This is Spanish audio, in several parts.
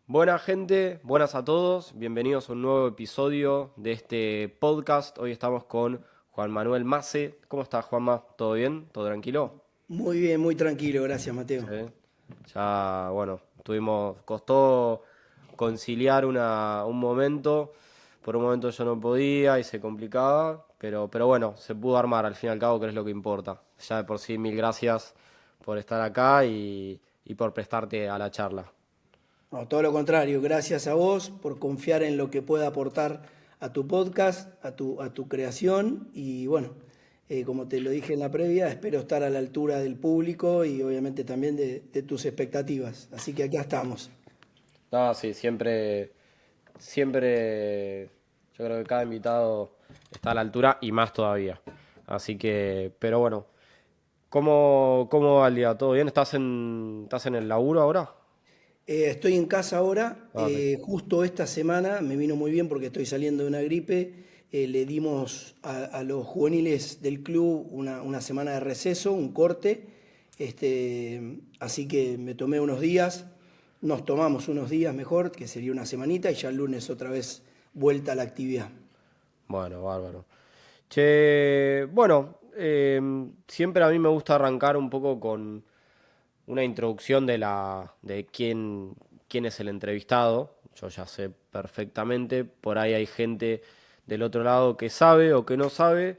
Buena gente, buenas a todos, bienvenidos a un nuevo episodio de este podcast. Hoy estamos con Juan Manuel Mace. ¿Cómo estás, Juanma? ¿Todo bien? ¿Todo tranquilo? Muy bien, muy tranquilo, gracias Mateo. Sí. Ya, bueno, costó conciliar un momento. Por un momento yo no podía y se complicaba, pero bueno, se pudo armar al fin y al cabo, que es lo que importa. Ya de por sí, mil gracias por estar acá y por prestarte a la charla. No, todo lo contrario, gracias a vos por confiar en lo que pueda aportar a tu podcast, a tu creación y bueno, como te lo dije en la previa, espero estar a la altura del público y obviamente también de tus expectativas. Así que acá estamos. No, sí, siempre, yo creo que cada invitado está a la altura y más todavía. Así que, pero bueno, ¿cómo va el día? ¿Todo bien? ¿Estás en el laburo ahora? Estoy en casa ahora, Ah, ok. justo esta semana me vino muy bien porque estoy saliendo de una gripe. Le dimos a los juveniles del club una semana de receso, un corte. Así que me tomé unos días, nos tomamos unos días mejor, que sería una semanita, y ya el lunes otra vez vuelta a la actividad. Bueno, bárbaro. Che, bueno, siempre a mí me gusta arrancar un poco con una introducción de quién es el entrevistado. Yo ya sé perfectamente, por ahí hay gente del otro lado que sabe o que no sabe.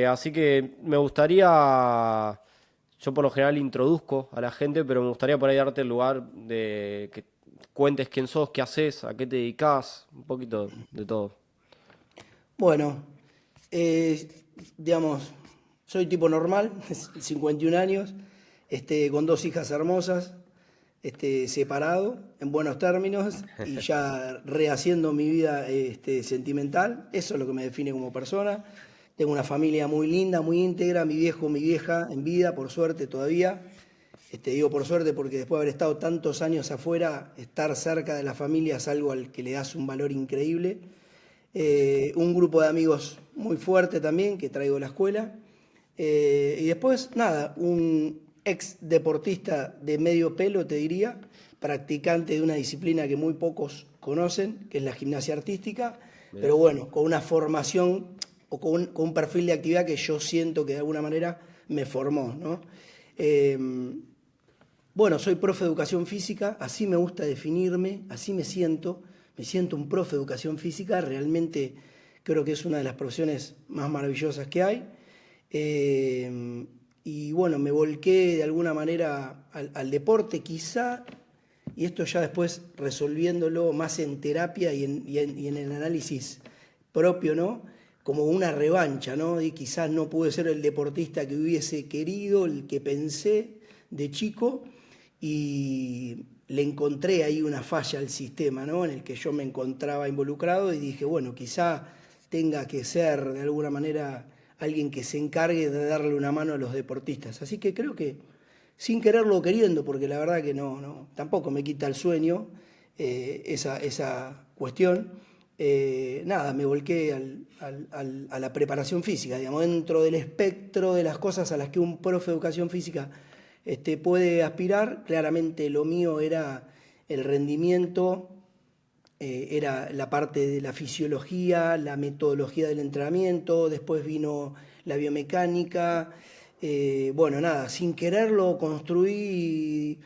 Así que me gustaría, yo por lo general introduzco a la gente, pero me gustaría por ahí darte el lugar de que cuentes quién sos, qué haces, a qué te dedicas, un poquito de todo. Bueno, eh, digamos, soy tipo normal, 51 años, con dos hijas hermosas, separado, en buenos términos, y ya rehaciendo mi vida sentimental. Eso es lo que me define como persona. Tengo una familia muy linda, muy íntegra, mi viejo, mi vieja en vida, por suerte todavía. Digo por suerte porque después de haber estado tantos años afuera, estar cerca de la familia es algo al que le das un valor increíble. Un grupo de amigos muy fuerte también que traigo a la escuela. Y después, nada, un ex deportista de medio pelo, te diría, practicante de una disciplina que muy pocos conocen, que es la gimnasia artística, Mira. pero bueno, con una formación o con un perfil de actividad que yo siento que de alguna manera me formó, ¿no? Eh, bueno, soy profe de educación física, así me gusta definirme, así me siento un profe de educación física, realmente creo que es una de las profesiones más maravillosas que hay. Eh, y bueno, me volqué de alguna manera al deporte quizá, y esto ya después resolviéndolo más en terapia y en el análisis propio, ¿no? Como una revancha, ¿no? Y quizás no pude ser el deportista que hubiese querido, el que pensé de chico, y le encontré ahí una falla al sistema, ¿no? En el que yo me encontraba involucrado y dije, bueno, quizá tenga que ser de alguna manera alguien que se encargue de darle una mano a los deportistas. Así que creo que sin quererlo o queriendo, porque la verdad que no, tampoco me quita el sueño esa cuestión. Nada, me volqué a la preparación física, digamos, dentro del espectro de las cosas a las que un profe de educación física puede aspirar. Claramente lo mío era el rendimiento, era la parte de la fisiología, la metodología del entrenamiento, después vino la biomecánica. Bueno, nada, sin quererlo construí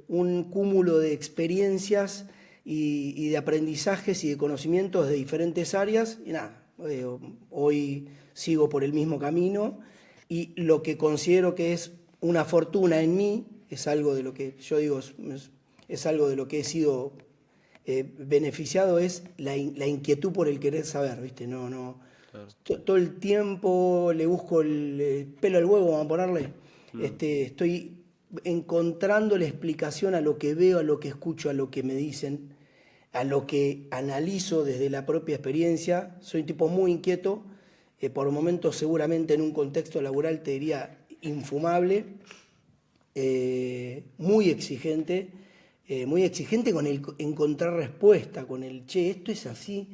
un cúmulo de experiencias y de aprendizajes y de conocimientos de diferentes áreas. Y nada, hoy sigo por el mismo camino y lo que considero que es una fortuna en mí, es algo de lo que yo digo, es algo de lo que he sido beneficiado, es la inquietud por el querer saber, ¿viste? Claro. Todo el tiempo le busco el pelo al huevo, vamos a ponerle. Mm. Estoy encontrando la explicación a lo que veo, a lo que escucho, a lo que me dicen, a lo que analizo desde la propia experiencia. Soy un tipo muy inquieto, por momentos seguramente en un contexto laboral te diría infumable, muy exigente con el encontrar respuesta, con el, che, esto es así,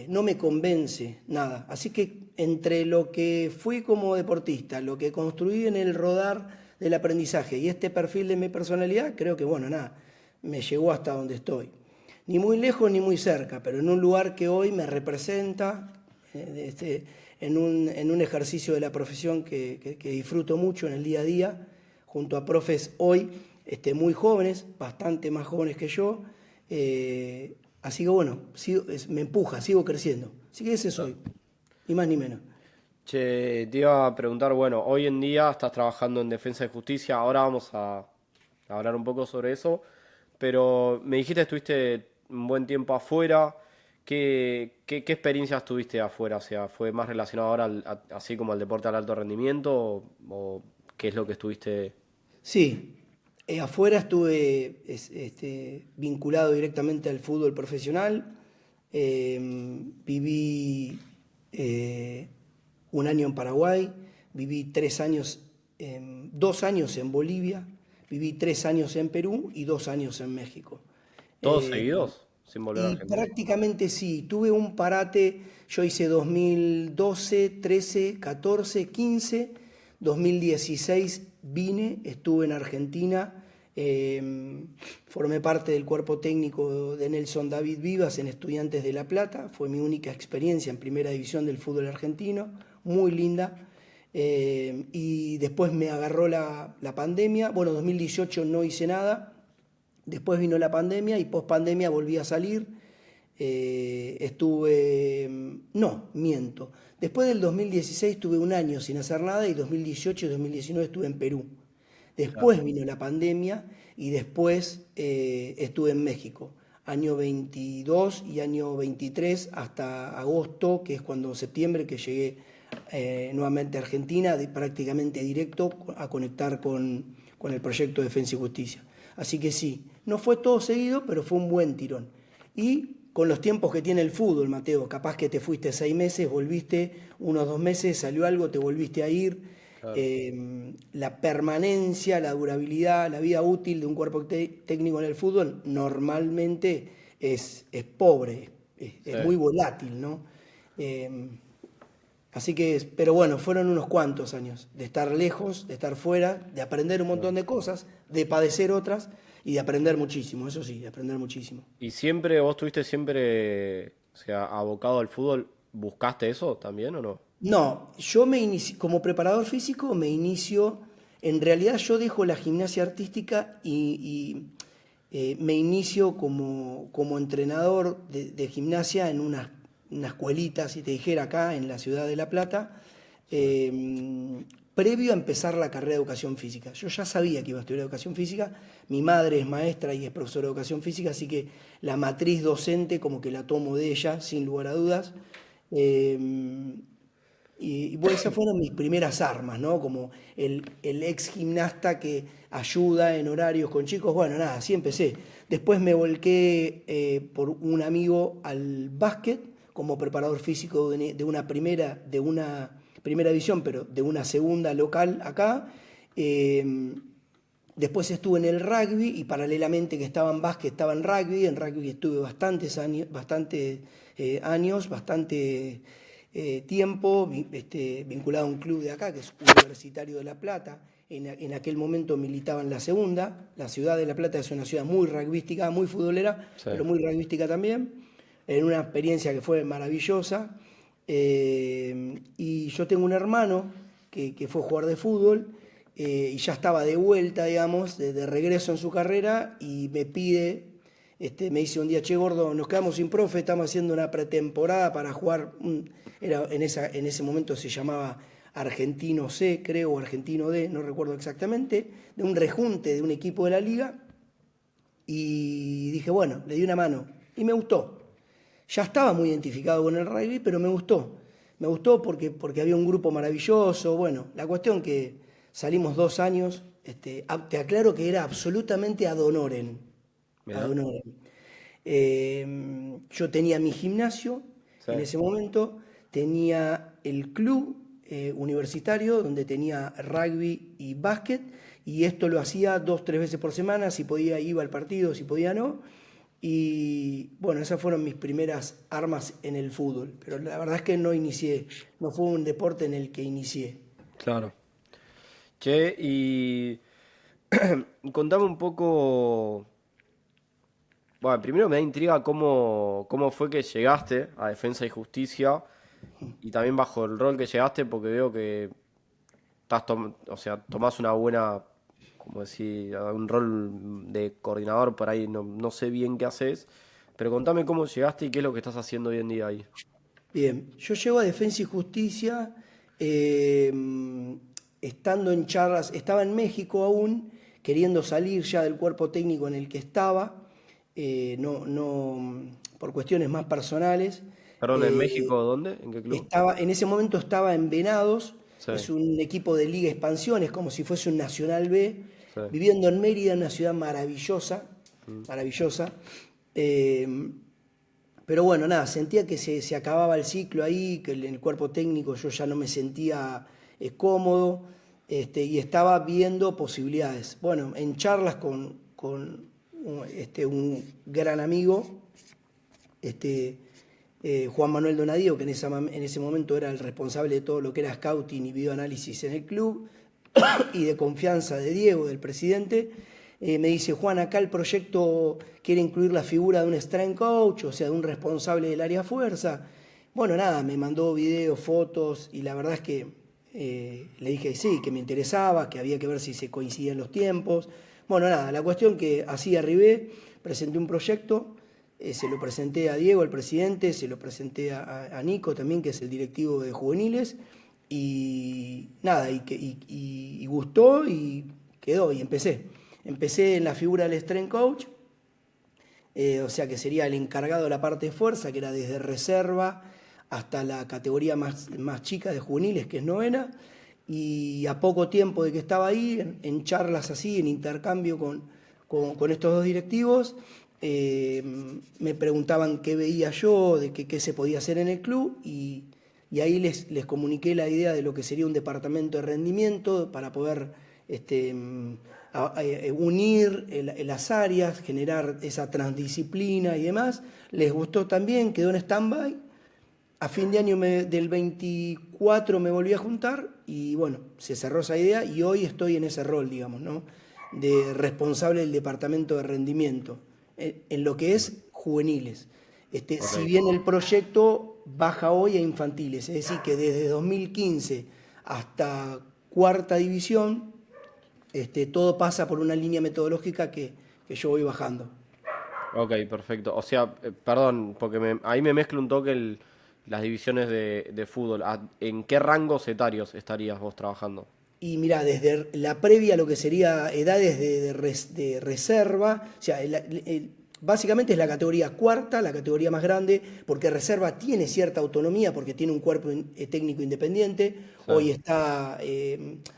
no me convence nada. Así que entre lo que fui como deportista, lo que construí en el rodar del aprendizaje y este perfil de mi personalidad, creo que, bueno, nada, me llegó hasta donde estoy. Ni muy lejos ni muy cerca, pero en un lugar que hoy me representa, en un ejercicio de la profesión que disfruto mucho en el día a día, junto a profes hoy muy jóvenes, bastante más jóvenes que yo. Así que bueno, me empuja, sigo creciendo. Así que ese soy, ni más ni menos. Che, te iba a preguntar, bueno, hoy en día estás trabajando en Defensa y Justicia, ahora vamos a hablar un poco sobre eso, pero me dijiste que estuviste un buen tiempo afuera. ¿Qué experiencias tuviste afuera? O sea, ¿fue más relacionado ahora así como al deporte al alto rendimiento o qué es lo que estuviste? Sí, afuera estuve vinculado directamente al fútbol profesional. Viví un año en Paraguay, viví 3 años, 2 años en Bolivia, viví 3 años en Perú y 2 años en México. ¿Todos Eh, seguidos? Sin volver a y Argentina. prácticamente sí, tuve un parate, yo hice 2012, 13, 14, 15, 2016 vine, estuve en Argentina, formé parte del cuerpo técnico de Nelson David Vivas en Estudiantes de La Plata, fue mi única experiencia en primera división del fútbol argentino, muy linda. Y después me agarró la pandemia, bueno, 2018 no hice nada. Después vino la pandemia y post pandemia volví a salir. No, miento. Después del 2016 tuve un año sin hacer nada y 2018 y 2019 estuve en Perú. Claro. Después vino la pandemia y después estuve en México. Año 22 y año 23 hasta agosto, que es cuando septiembre que llegué nuevamente a Argentina, prácticamente directo a conectar con el proyecto de Defensa y Justicia. Así que sí, no fue todo seguido, pero fue un buen tirón. Y con los tiempos que tiene el fútbol, Mateo, capaz que te fuiste 6 meses, volviste unos 2 meses, salió algo, te volviste a ir. Claro. La permanencia, la durabilidad, la vida útil de un cuerpo técnico en el fútbol normalmente es pobre, Sí. es muy volátil, ¿no? Eh, Así que, pero bueno, fueron unos cuantos años de estar lejos, de estar fuera, de aprender un montón de cosas, de padecer otras y de aprender muchísimo, eso sí, de aprender muchísimo. ¿Y siempre, vos estuviste siempre, o sea, abocado al fútbol? ¿Buscaste eso también o no? No, yo me inicio, como preparador físico me inicio, en realidad yo dejo la gimnasia artística y me inicio como entrenador de gimnasia en una escuelita, si te dijera acá, en la ciudad de La Plata, Sí. previo a empezar la carrera de educación física. Yo ya sabía que iba a estudiar educación física, mi madre es maestra y es profesora de educación física, así que la matriz docente como que la tomo de ella, sin lugar a dudas. Eh, y bueno, esas fueron mis primeras armas, ¿no? Como el ex gimnasta que ayuda en horarios con chicos. Bueno, nada, así empecé. Después me volqué por un amigo al básquet como preparador físico de una primera división, pero de una segunda local acá. Eh, Después estuve en el rugby y paralelamente que estaba en básquet, estaba en rugby. En rugby estuve bastante tiempo, vinculado a un club de acá, que es Universitario de La Plata. En aquel momento militaba en la segunda. La ciudad de La Plata es una ciudad muy rugbyística, muy futbolera, Sí. pero muy rugbyística también. En una experiencia que fue maravillosa. Y yo tengo un hermano que fue jugador de fútbol y ya estaba de vuelta, digamos, de regreso en su carrera y me dice un día, che gordo, nos quedamos sin profe, estamos haciendo una pretemporada para jugar, en ese momento se llamaba Argentino C, creo, o Argentino D, no recuerdo exactamente, de un rejunte de un equipo de la liga y dije, bueno, le di una mano y me gustó. Ya estaba muy identificado con el rugby, pero me gustó. Me gustó porque había un grupo maravilloso. Bueno, la cuestión que salimos 2 años, te aclaro que era absolutamente ad honorem. Ad Mirá. honorem. Yo tenía mi gimnasio Sí. en ese momento, tenía el club universitario donde tenía rugby y básquet, y esto lo hacía 2, 3 veces por semana, si podía iba al partido, si podía no. Y bueno, esas fueron mis primeras armas en el fútbol, pero la verdad es que no inicié, no fue un deporte en el que inicié. Claro. Che, y contame un poco. Bueno, primero me da intriga cómo fue que llegaste a Defensa y Justicia y también bajo el rol que llegaste, porque veo que o sea, tomás una buena, como decir, un rol de coordinador por ahí, no sé bien qué haces, pero contame cómo llegaste y qué es lo que estás haciendo hoy en día ahí. Bien, yo llego a Defensa y Justicia eh, estando en charlas, estaba en México aún, queriendo salir ya del cuerpo técnico en el que estaba, por cuestiones más personales. Perdón, ¿en Eh, México dónde? ¿En qué club? en ese momento estaba en Venados, Sí, es un equipo de Liga Expansión, es como si fuese un Nacional B, sí. viviendo en Mérida, una ciudad maravillosa, Mm. maravillosa. Eh, pero bueno, nada, sentía que se acababa el ciclo ahí, que en el cuerpo técnico yo ya no me sentía cómodo, y estaba viendo posibilidades. Bueno, en charlas con un gran amigo, este, Juan Manuel Donadío, que en ese momento era el responsable de todo lo que era scouting y videoanálisis en el club, y de confianza de Diego, del presidente, me dice, Juan, acá el proyecto quiere incluir la figura de un strength coach, o sea, de un responsable del área fuerza. Bueno, nada, me mandó videos, fotos, y la verdad es que le dije sí, que me interesaba, que había que ver si se coincidían los tiempos. Bueno, nada, la cuestión que así arribé, presenté un proyecto, se lo presenté a Diego, el presidente, se lo presenté a Nico también, que es el directivo de juveniles, y nada, y gustó y quedó, y empecé. Empecé en la figura del strength coach, o sea que sería el encargado de la parte de fuerza, que era desde reserva hasta la categoría más chica de juveniles, que es novena, y a poco tiempo de que estaba ahí, en charlas así, en intercambio con estos dos directivos, eh, me preguntaban qué veía yo, de qué se podía hacer en el club, y ahí les comuniqué la idea de lo que sería un departamento de rendimiento para poder unir las áreas, generar esa transdisciplina y demás. Les gustó también, quedó en stand-by. A fin de año del 24 me volví a juntar y bueno, se cerró esa idea y hoy estoy en ese rol, digamos, ¿no? De responsable del departamento de rendimiento, en lo que es juveniles. Si Ok. bien el proyecto baja hoy a infantiles, es decir, que desde 2015 hasta cuarta división, todo pasa por una línea metodológica que yo voy bajando. Ok, perfecto. O sea, perdón, porque ahí me mezcla un toque las divisiones de fútbol. ¿En qué rangos etarios estarías vos trabajando? Y mira, desde la previa a lo que sería edades de reserva, o sea, básicamente es la categoría cuarta, la categoría más grande, porque reserva tiene cierta autonomía, porque tiene un cuerpo técnico independiente. Sí, Hoy está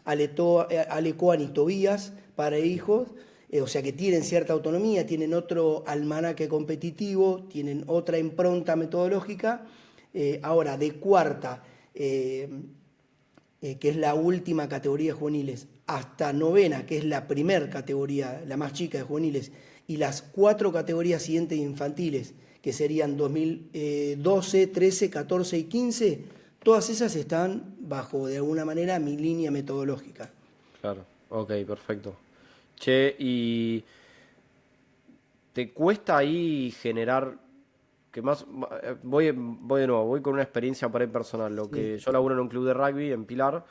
Ale Coan y Tobías para hijos, o sea que tienen cierta autonomía, tienen otro almanaque competitivo, tienen otra impronta metodológica. Ahora, de cuarta, que es la última categoría de juveniles, hasta novena, que es la primer categoría, la más chica de juveniles, y las cuatro categorías siguientes de infantiles, que serían 2012, 13, 14 y 15, todas esas están bajo, de alguna manera, mi línea metodológica. claro. Ok, perfecto. Che, ¿y te cuesta ahí generar que más voy de nuevo, voy con una experiencia por ahí personal, lo Sí. que yo laburo en un club de rugby en Pilar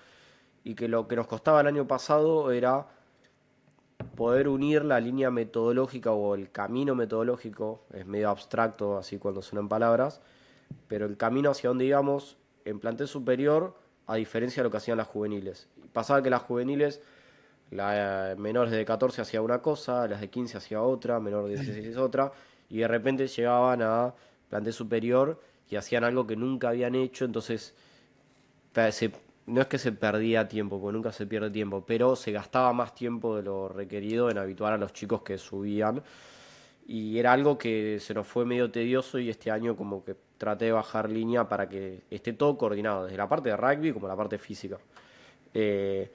y que lo que nos costaba el año pasado era poder unir la línea metodológica o el camino metodológico, es medio abstracto así cuando suenan palabras, pero el camino hacia donde íbamos en plantel superior, a diferencia de lo que hacían las juveniles. Pasaba que las juveniles, las menores de 14 hacía una cosa, las de 15 hacía otra, menor de 16 otra, y de repente llegaban a plantel superior y hacían algo que nunca habían hecho, entonces se- no es que se perdía tiempo, porque nunca se pierde tiempo, pero se gastaba más tiempo de lo requerido en habituar a los chicos que subían. Y era algo que se nos fue medio tedioso y este año como que traté de bajar línea para que esté todo coordinado, desde la parte de rugby como la parte física. Eh,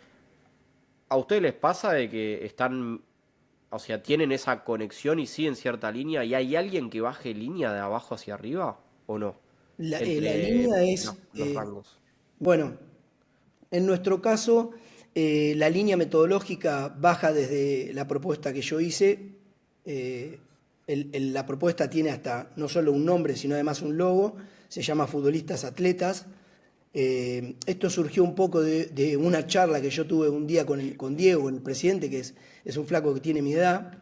¿A ustedes les pasa de que están, o sea, tienen esa conexión y siguen cierta línea y hay alguien que baje línea de abajo hacia arriba o no? La Entre línea los es, los rangos. bueno, en nuestro caso, La línea metodológica baja desde la propuesta que yo hice. La propuesta tiene hasta no solo un nombre, sino además un logo. Se llama Futbolistas Atletas. Esto surgió un poco de una charla que yo tuve un día con Diego, el presidente, que es un flaco que tiene mi edad.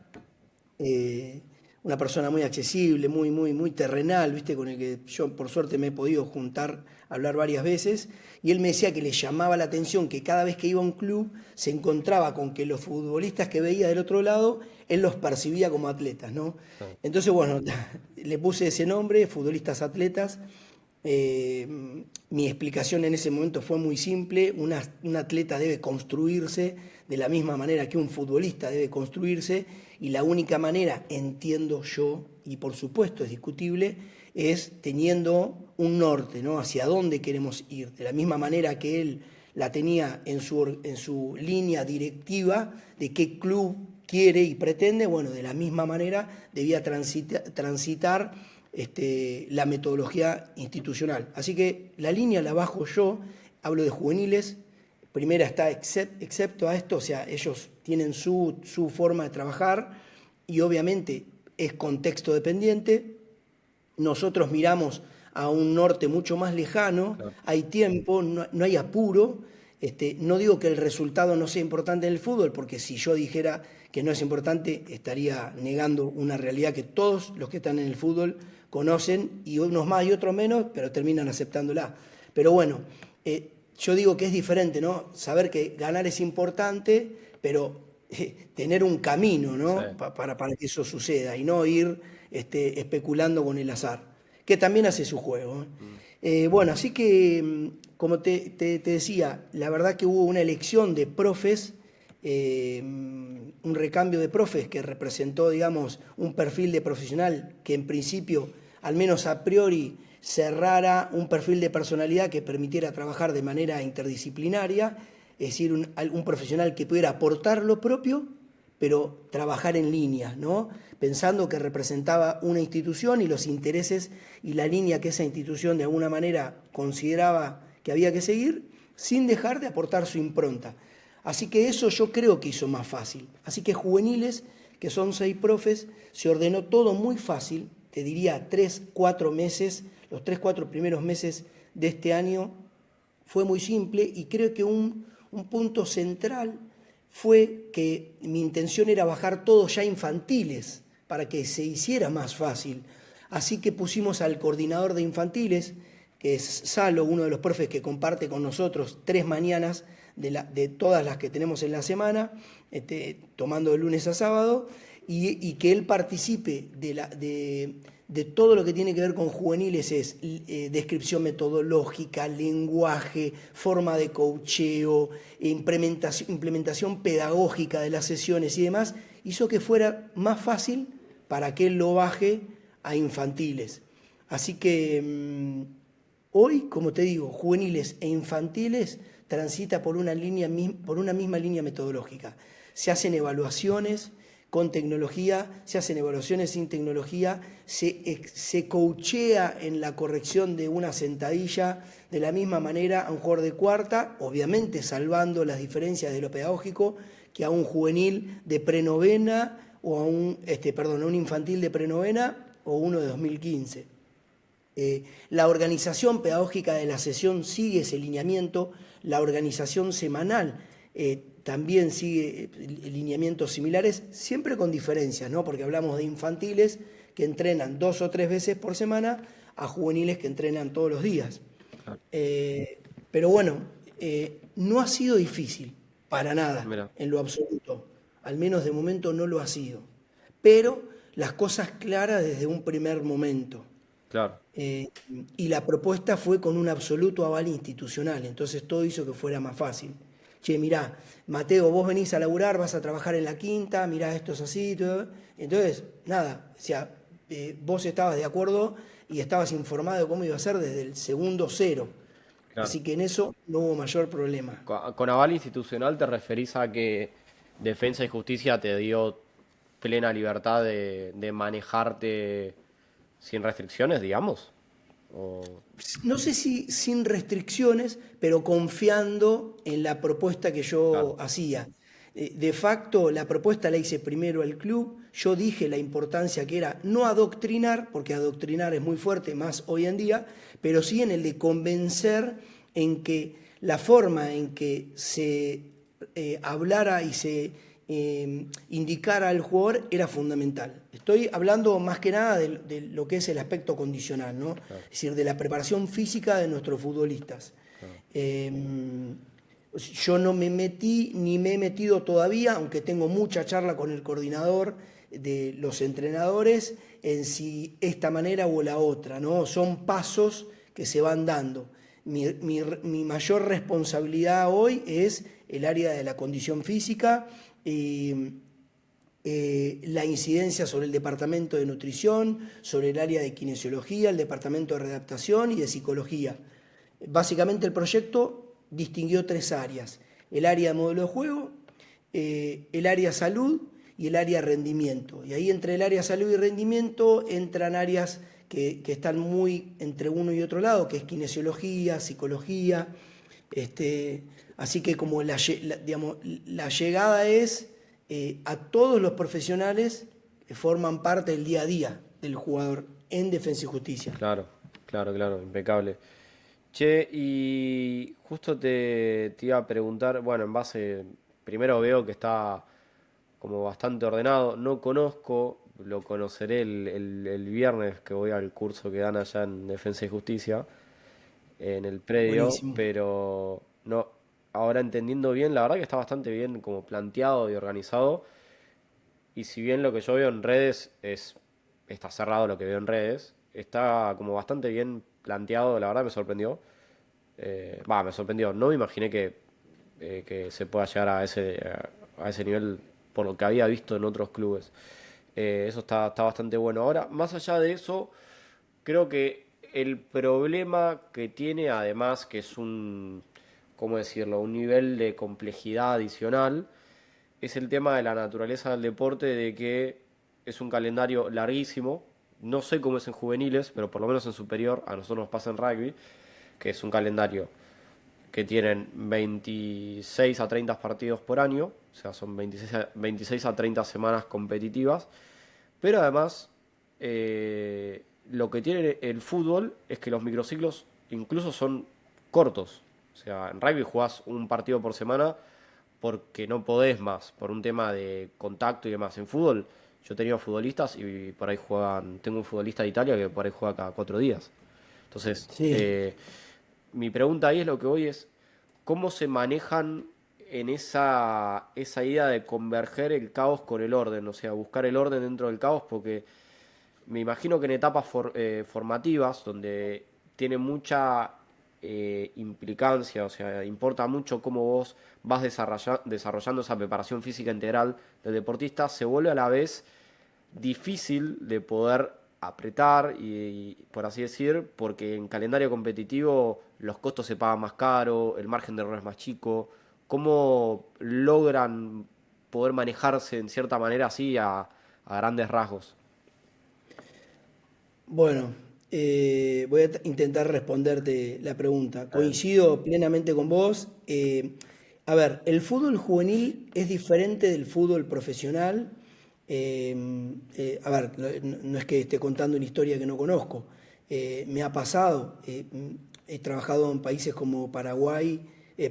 Una persona muy accesible, muy terrenal, ¿viste? Con el que yo por suerte me he podido juntar, hablar varias veces, y él me decía que le llamaba la atención que cada vez que iba a un club se encontraba con que los futbolistas que veía del otro lado, él los percibía como atletas, ¿no? Claro. Entonces, bueno, le puse ese nombre, Futbolistas Atletas. Mi explicación en ese momento fue muy simple. Un atleta debe construirse de la misma manera que un futbolista debe construirse, y la única manera, entiendo yo, y por supuesto es discutible, es teniendo un norte, ¿no? Hacia dónde queremos ir. De la misma manera que él la tenía en su línea directiva de qué club quiere y pretende, bueno, de la misma manera debía transitar la metodología institucional. Así que la línea la bajo yo, hablo de juveniles. Primera está excepto a esto, o sea, ellos tienen su forma de trabajar y obviamente es contexto dependiente. Nosotros miramos a un norte mucho más lejano, Claro. hay tiempo, no hay apuro. No digo que el resultado no sea importante en el fútbol, porque si yo dijera que no es importante, estaría negando una realidad que todos los que están en el fútbol conocen, y unos más y otros menos, pero terminan aceptándola. Pero bueno, yo digo que es diferente, ¿no? Saber que ganar es importante, pero tener un camino, ¿no? Sí. Para que eso suceda y no ir especulando con el azar, que también hace su juego. Bueno, así que, como te decía, la verdad que hubo una elección de profes, un recambio de profes que representó, digamos, un perfil de profesional que en principio, al menos a priori, cerrara un perfil de personalidad que permitiera trabajar de manera interdisciplinaria, es decir, un profesional que pudiera aportar lo propio, pero trabajar en línea, ¿no? Pensando que representaba una institución y los intereses y la línea que esa institución de alguna manera consideraba que había que seguir, sin dejar de aportar su impronta. Así que eso yo creo que hizo más fácil. Así que juveniles, que son 6 profes, se ordenó todo muy fácil, te diría 3, 4 meses, los 3, 4 primeros meses de este año fue muy simple, y creo que un punto central fue que mi intención era bajar todos ya infantiles para que se hiciera más fácil. Así que pusimos al coordinador de infantiles, que es Salo, uno de los profes que comparte con nosotros 3 mañanas de todas las que tenemos en la semana, tomando de lunes a sábado, y que él participe de todo lo que tiene que ver con juveniles, es descripción metodológica, lenguaje, forma de coacheo, implementación pedagógica de las sesiones y demás, hizo que fuera más fácil para que él lo baje a infantiles. Así que hoy, como te digo, juveniles e infantiles transita por una misma línea metodológica. Se hacen evaluaciones con tecnología, se hacen evaluaciones sin tecnología, se coachea en la corrección de una sentadilla de la misma manera a un jugador de cuarta, obviamente salvando las diferencias de lo pedagógico, que a un juvenil de prenovena o a un infantil de prenovena o uno de 2015. La organización pedagógica de la sesión sigue ese lineamiento, la organización semanal también sigue lineamientos similares, siempre con diferencias, ¿no? Porque hablamos de infantiles que entrenan 2 o 3 veces por semana a juveniles que entrenan todos los días. Pero bueno, no ha sido difícil, para nada, Mira, en lo absoluto. Al menos de momento no lo ha sido. Pero las cosas claras desde un primer momento. claro. Y la propuesta fue con un absoluto aval institucional, entonces todo hizo que fuera más fácil. Che, mirá, Mateo, vos venís a laburar, vas a trabajar en la quinta, mirá, esto es así, todo. Entonces, nada, o sea, vos estabas de acuerdo y estabas informado de cómo iba a ser desde el segundo cero. Claro. Así que en eso no hubo mayor problema. Con aval institucional te referís a que Defensa y Justicia te dio plena libertad de manejarte sin restricciones, digamos. No sé si sin restricciones, pero confiando en la propuesta que yo Claro, hacía. De facto, la propuesta la hice primero al club. Yo dije la importancia que era no adoctrinar, porque adoctrinar es muy fuerte, más hoy en día, pero sí en el de convencer en que la forma en que se hablara y se indicara al jugador era fundamental. Estoy hablando más que nada de lo que es el aspecto condicional, ¿no? claro, Es decir, de la preparación física de nuestros futbolistas. claro. Eh, yo no me metí ni me he metido todavía, aunque tengo mucha charla con el coordinador de los entrenadores, en si esta manera o la otra, ¿no? Son pasos que se van dando. Mi mayor responsabilidad hoy es el área de la condición física, la incidencia sobre el departamento de nutrición, sobre el área de kinesiología, el departamento de readaptación y de psicología. Básicamente el proyecto distinguió tres áreas: el área de modelo de juego, el área salud y el área rendimiento. Y ahí entre el área salud y rendimiento entran áreas que están muy entre uno y otro lado, que es kinesiología, psicología. Así que como digamos, la llegada es a todos los profesionales que forman parte del día a día del jugador en Defensa y Justicia. Claro, claro, claro, impecable. Che, y justo te iba a preguntar, bueno, en base, primero veo que está como bastante ordenado, no conozco, lo conoceré el viernes que voy al curso que dan allá en Defensa y Justicia, en el predio, Buenísimo. pero no, ahora entendiendo bien, la verdad que está bastante bien como planteado y organizado, y si bien lo que yo veo en redes está cerrado lo que veo en redes, está como bastante bien planteado, la verdad me sorprendió. Me sorprendió. No me imaginé que se pueda llegar a ese nivel por lo que había visto en otros clubes. Eso está bastante bueno. Ahora, más allá de eso, creo que el problema que tiene, además, que es ¿cómo decirlo? Un nivel de complejidad adicional, es el tema de la naturaleza del deporte, de que es un calendario larguísimo. No sé cómo es en juveniles, pero por lo menos en superior, a nosotros nos pasa en rugby, que es un calendario que tienen 26 a 30 partidos por año, o sea, son 26 a 30 semanas competitivas, pero además lo que tiene el fútbol es que los microciclos incluso son cortos, o sea, en rugby jugás un partido por semana porque no podés más, por un tema de contacto y demás. En fútbol, yo he tenido futbolistas y por ahí juegan, tengo un futbolista de Italia que por ahí juega cada 4 días. Entonces, Sí. mi pregunta ahí es lo que voy es, ¿cómo se manejan en esa idea de converger el caos con el orden? O sea, buscar el orden dentro del caos, porque me imagino que en etapas formativas, donde tiene mucha implicancia, o sea, importa mucho cómo vos vas desarrollando esa preparación física integral del deportista, se vuelve a la vez difícil de poder apretar por así decir, porque en calendario competitivo los costos se pagan más caro, el margen de error es más chico. ¿Cómo logran poder manejarse en cierta manera así a grandes rasgos? Bueno, voy a intentar responderte la pregunta. Eh, Coincido plenamente con vos. A ver, el fútbol juvenil es diferente del fútbol profesional. A ver, no es que esté contando una historia que no conozco. Me ha pasado. He trabajado en países como Paraguay,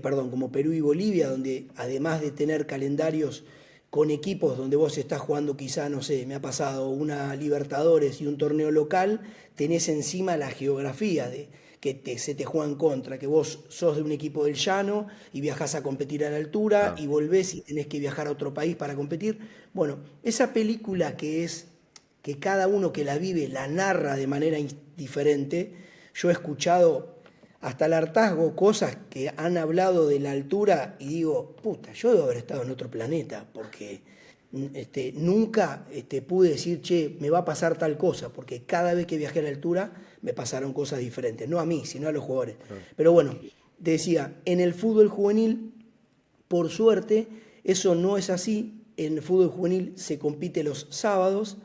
perdón, como Perú y Bolivia, donde además de tener calendarios con equipos donde vos estás jugando quizá, no sé, me ha pasado una Libertadores y un torneo local, tenés encima la geografía de que se te juega en contra, que vos sos de un equipo del llano y viajás a competir a la altura claro. y volvés y tenés que viajar a otro país para competir. Bueno, esa película que cada uno que la vive la narra de manera diferente, yo he escuchado hasta el hartazgo cosas que han hablado de la altura y digo, puta, yo debo haber estado en otro planeta, porque nunca pude decir, che, me va a pasar tal cosa, porque cada vez que viajé a la altura me pasaron cosas diferentes, no a mí, sino a los jugadores. Claro. Pero bueno, te decía, en el fútbol juvenil, por suerte, eso no es así. En el fútbol juvenil se compite los sábados,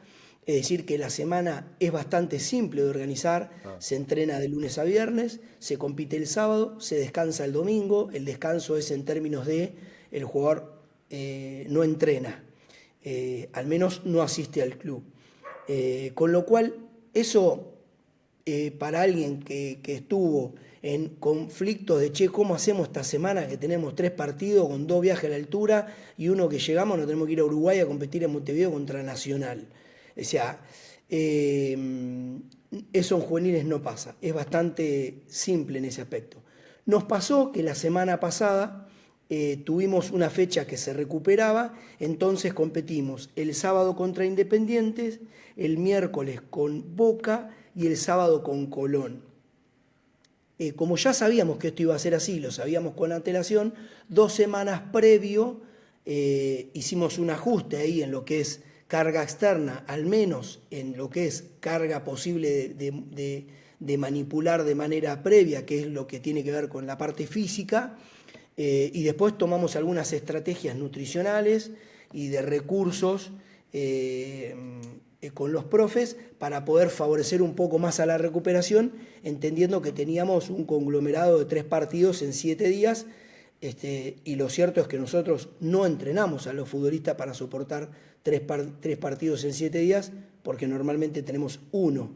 Es decir, que la semana es bastante simple de organizar, Ah, se entrena de lunes a viernes, se compite el sábado, se descansa el domingo, el descanso es en términos de el jugador no entrena, al menos no asiste al club. Con lo cual, eso para alguien que estuvo en conflictos de, che, ¿cómo hacemos esta semana que tenemos 3 partidos con 2 viajes a la altura y uno que llegamos, nos tenemos que ir a Uruguay a competir en Montevideo contra Nacional? O sea, eso en juveniles no pasa, es bastante simple en ese aspecto. Nos pasó que la semana pasada tuvimos una fecha que se recuperaba, entonces competimos el sábado contra Independientes, el miércoles con Boca y el sábado con Colón. Como ya sabíamos que esto iba a ser así, lo sabíamos con antelación, 2 semanas previo hicimos un ajuste ahí en lo que es carga externa, al menos en lo que es carga posible de manipular de manera previa, que es lo que tiene que ver con la parte física, y después tomamos algunas estrategias nutricionales y de recursos con los profes para poder favorecer un poco más a la recuperación, entendiendo que teníamos un conglomerado de 3 partidos en 7 días, y lo cierto es que nosotros no entrenamos a los futbolistas para soportar 3 partidos en 7 días, porque normalmente tenemos uno.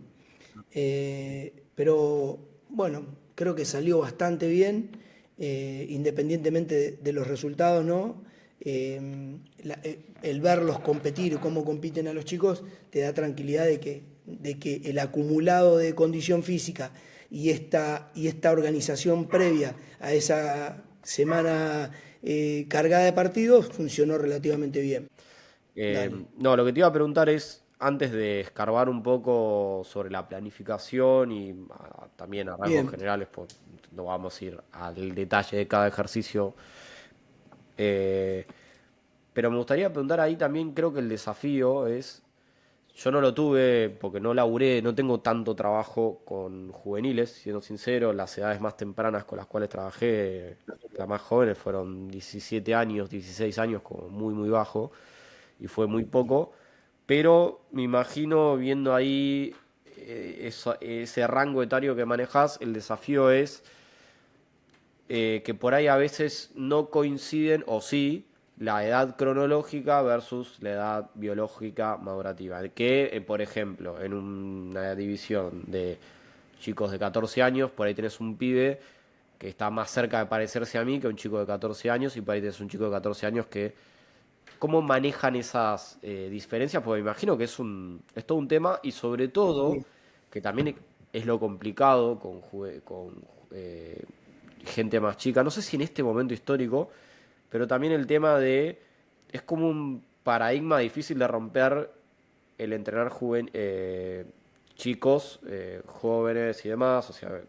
Pero bueno, creo que salió bastante bien, independientemente de los resultados, ¿no? El verlos competir, cómo compiten a los chicos, te da tranquilidad de que el acumulado de condición física y esta organización previa a esa semana cargada de partidos funcionó relativamente bien. Dale. no, lo que te iba a preguntar es, antes de escarbar un poco sobre la planificación y también a rasgos Bien. generales, pues no vamos a ir al detalle de cada ejercicio. eh, pero me gustaría preguntar ahí también, creo que el desafío es, yo no lo tuve porque no laburé, no tengo tanto trabajo con juveniles, siendo sincero, las edades más tempranas con las cuales trabajé, las más jóvenes fueron 17 años, 16 años, como muy, muy bajo, y fue muy poco, pero me imagino viendo ahí ese rango etario que manejas, el desafío es que por ahí a veces no coinciden, o sí, la edad cronológica versus la edad biológica madurativa. Que, por ejemplo, en una división de chicos de 14 años, por ahí tenés un pibe que está más cerca de parecerse a mí que un chico de 14 años, y por ahí tenés un chico de 14 años que... ¿Cómo manejan esas diferencias? Porque me imagino que es todo un tema, y sobre todo, Sí. que también es lo complicado con gente más chica. No sé si en este momento histórico, pero también el tema de... Es como un paradigma difícil de romper el entrenar chicos, jóvenes y demás, o sea,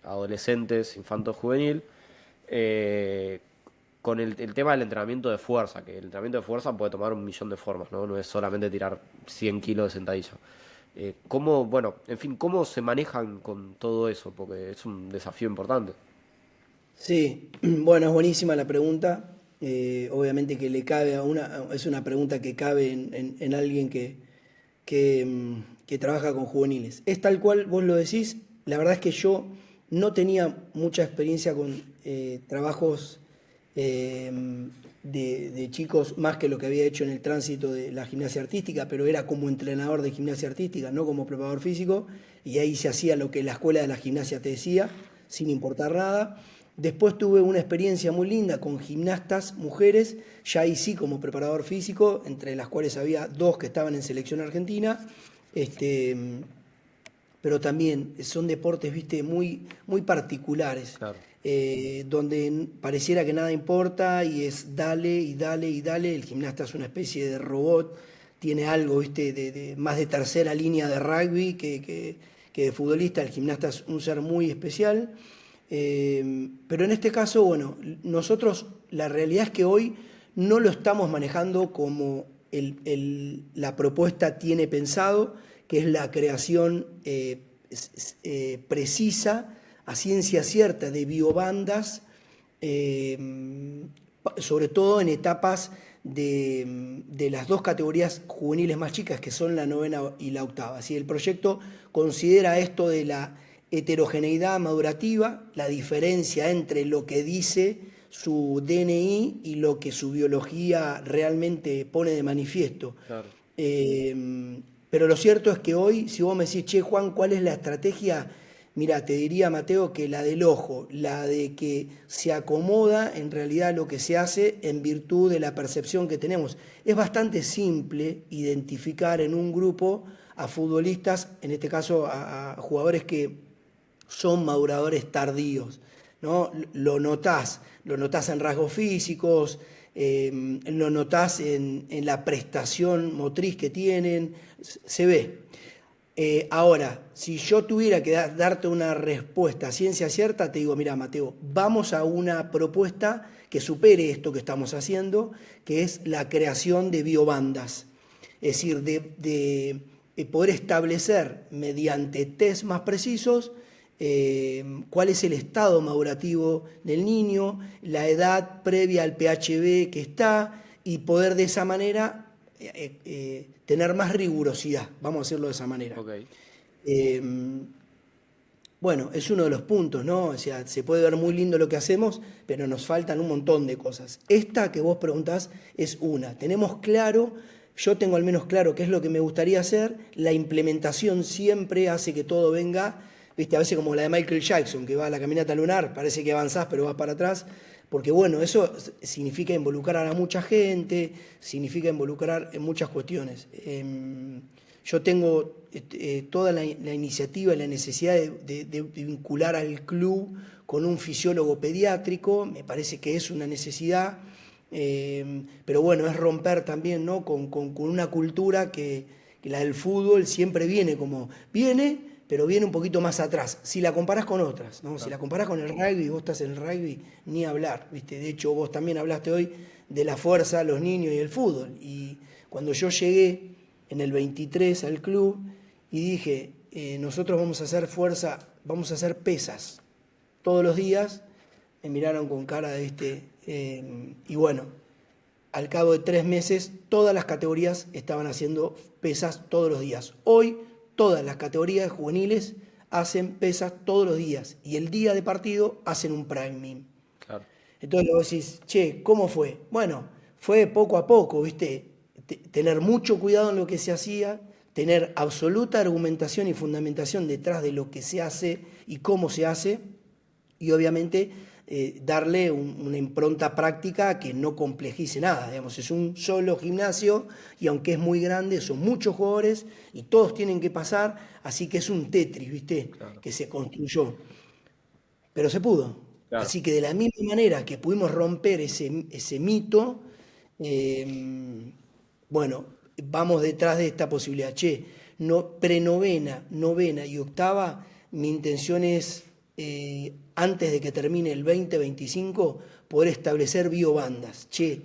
adolescentes, infanto juvenil, eh, con el tema del entrenamiento de fuerza, que el entrenamiento de fuerza puede tomar un millón de formas, ¿no? No es solamente tirar 100 kilos de sentadilla. ¿Cómo, bueno, en fin, cómo se manejan con todo eso? Porque es un desafío importante. Sí, bueno, es buenísima la pregunta. Obviamente que le cabe es una pregunta que cabe en alguien que trabaja con juveniles. Es tal cual vos lo decís. La verdad es que yo no tenía mucha experiencia con trabajos eh, de chicos, más que lo que había hecho en el tránsito de la gimnasia artística, pero era como entrenador de gimnasia artística, no como preparador físico, y ahí se hacía lo que la escuela de la gimnasia te decía, sin importar nada. Después tuve una experiencia muy linda con gimnastas mujeres, ya ahí sí como preparador físico, entre las cuales había 2 que estaban en selección argentina, este, pero también son deportes, viste, muy, muy particulares, Claro. donde pareciera que nada importa y es dale y dale y dale. El gimnasta es una especie de robot, tiene algo, viste, más de tercera línea de rugby que de futbolista. El gimnasta es un ser muy especial. Pero en este caso, bueno, nosotros la realidad es que hoy no lo estamos manejando como la propuesta tiene pensado, que es la creación precisa, a ciencia cierta, de biobandas, sobre todo en etapas de las dos categorías juveniles más chicas, que son la novena y la octava. Así, el proyecto considera esto de la heterogeneidad madurativa, la diferencia entre lo que dice su DNI y lo que su biología realmente pone de manifiesto. Claro. Pero lo cierto es que hoy, si vos me decís, che, Juan, ¿cuál es la estrategia? Mira, te diría, Mateo, que la del ojo, la de que se acomoda en realidad lo que se hace en virtud de la percepción que tenemos. Es bastante simple identificar en un grupo a futbolistas, en este caso a jugadores que son maduradores tardíos, ¿no? Lo notás en rasgos físicos, lo notás en la prestación motriz que tienen, se ve. Ahora, si yo tuviera que darte una respuesta a ciencia cierta, te digo, mira, Mateo, vamos a una propuesta que supere esto que estamos haciendo, que es la creación de biobandas. Es decir, de poder establecer mediante test más precisos cuál es el estado madurativo del niño, la edad previa al PHB que está, y poder de esa manera tener más rigurosidad, vamos a decirlo de esa manera. Ok. Bueno, es uno de los puntos, ¿no? O sea, se puede ver muy lindo lo que hacemos, pero nos faltan un montón de cosas. Esta que vos preguntás es una. Tenemos claro, yo tengo al menos claro qué es lo que me gustaría hacer, la implementación siempre hace que todo venga, viste, a veces como la de Michael Jackson, que va a la caminata lunar, parece que avanzás pero vas para atrás, porque bueno, eso significa involucrar a mucha gente, significa involucrar en muchas cuestiones. Yo tengo toda la iniciativa y la necesidad de vincular al club con un fisiólogo pediátrico, me parece que es una necesidad, pero bueno, es romper también, ¿no? con una cultura que la del fútbol siempre viene, pero viene un poquito más atrás, si la comparás con otras, ¿no? Si la comparás con el rugby, vos estás en el rugby, ni hablar, ¿viste? De hecho, vos también hablaste hoy de la fuerza, los niños y el fútbol, y cuando yo llegué en el 23 al club y dije, nosotros vamos a hacer fuerza, vamos a hacer pesas todos los días, me miraron con cara de y bueno, al cabo de 3 meses todas las categorías estaban haciendo pesas todos los días. Hoy todas las categorías juveniles hacen pesas todos los días y el día de partido hacen un priming. Claro. Entonces vos decís, che, ¿cómo fue? Bueno, fue poco a poco, ¿viste? Tener mucho cuidado en lo que se hacía, tener absoluta argumentación y fundamentación detrás de lo que se hace y cómo se hace, y obviamente darle una impronta práctica que no complejice nada. Digamos, es un solo gimnasio y aunque es muy grande, son muchos jugadores y todos tienen que pasar, así que es un Tetris, ¿viste? Claro. Que se construyó. Pero se pudo. Claro. Así que de la misma manera que pudimos romper ese mito, bueno, vamos detrás de esta posibilidad. Che, prenovena, novena y octava, mi intención es, antes de que termine el 2025, poder establecer biobandas. Che,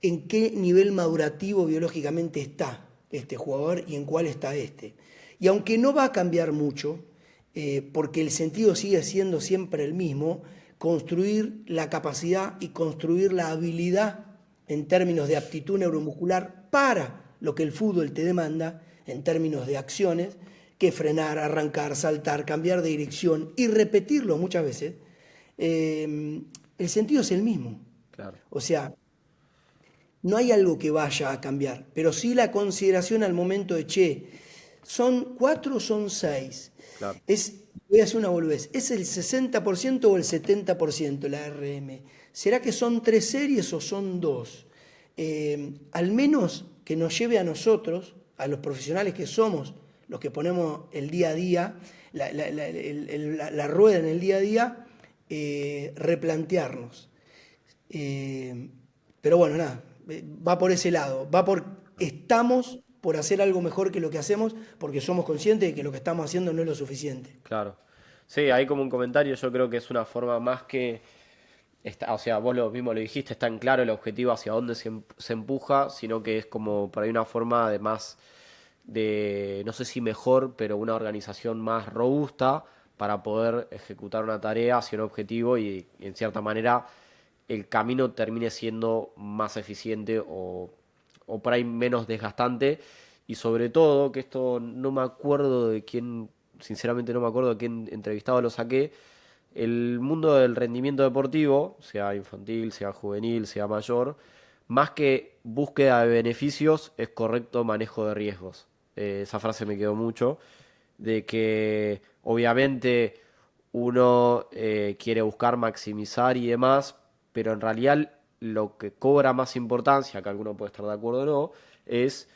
¿en qué nivel madurativo biológicamente está este jugador y en cuál está este? Y aunque no va a cambiar mucho, porque el sentido sigue siendo siempre el mismo, construir la capacidad y construir la habilidad en términos de aptitud neuromuscular para lo que el fútbol te demanda, en términos de acciones, que frenar, arrancar, saltar, cambiar de dirección y repetirlo muchas veces, el sentido es el mismo. Claro. O sea, no hay algo que vaya a cambiar, pero sí la consideración al momento de, che, ¿son 4 o son 6? Claro. Voy a hacer una boludez, ¿es el 60% o el 70% la RM? ¿Será que son 3 series o son 2? Al menos que nos lleve a nosotros, a los profesionales que somos, los que ponemos el día a día, la rueda en el día a día, replantearnos. Pero bueno, nada, va por ese lado, estamos por hacer algo mejor que lo que hacemos, porque somos conscientes de que lo que estamos haciendo no es lo suficiente. Claro. Sí, hay como un comentario, yo creo que es una forma más que, o sea, vos lo mismo lo dijiste, está en claro el objetivo hacia dónde se empuja, sino que es como por ahí una forma de más, de, no sé si mejor, pero una organización más robusta para poder ejecutar una tarea hacia un objetivo y en cierta manera el camino termine siendo más eficiente o por ahí menos desgastante. Y sobre todo, que esto no me acuerdo de quién, sinceramente no me acuerdo de quién entrevistado lo saqué, el mundo del rendimiento deportivo, sea infantil, sea juvenil, sea mayor, más que búsqueda de beneficios, es correcto manejo de riesgos. Esa frase me quedó mucho, de que obviamente uno quiere buscar maximizar y demás, pero en realidad lo que cobra más importancia, que alguno puede estar de acuerdo o no, es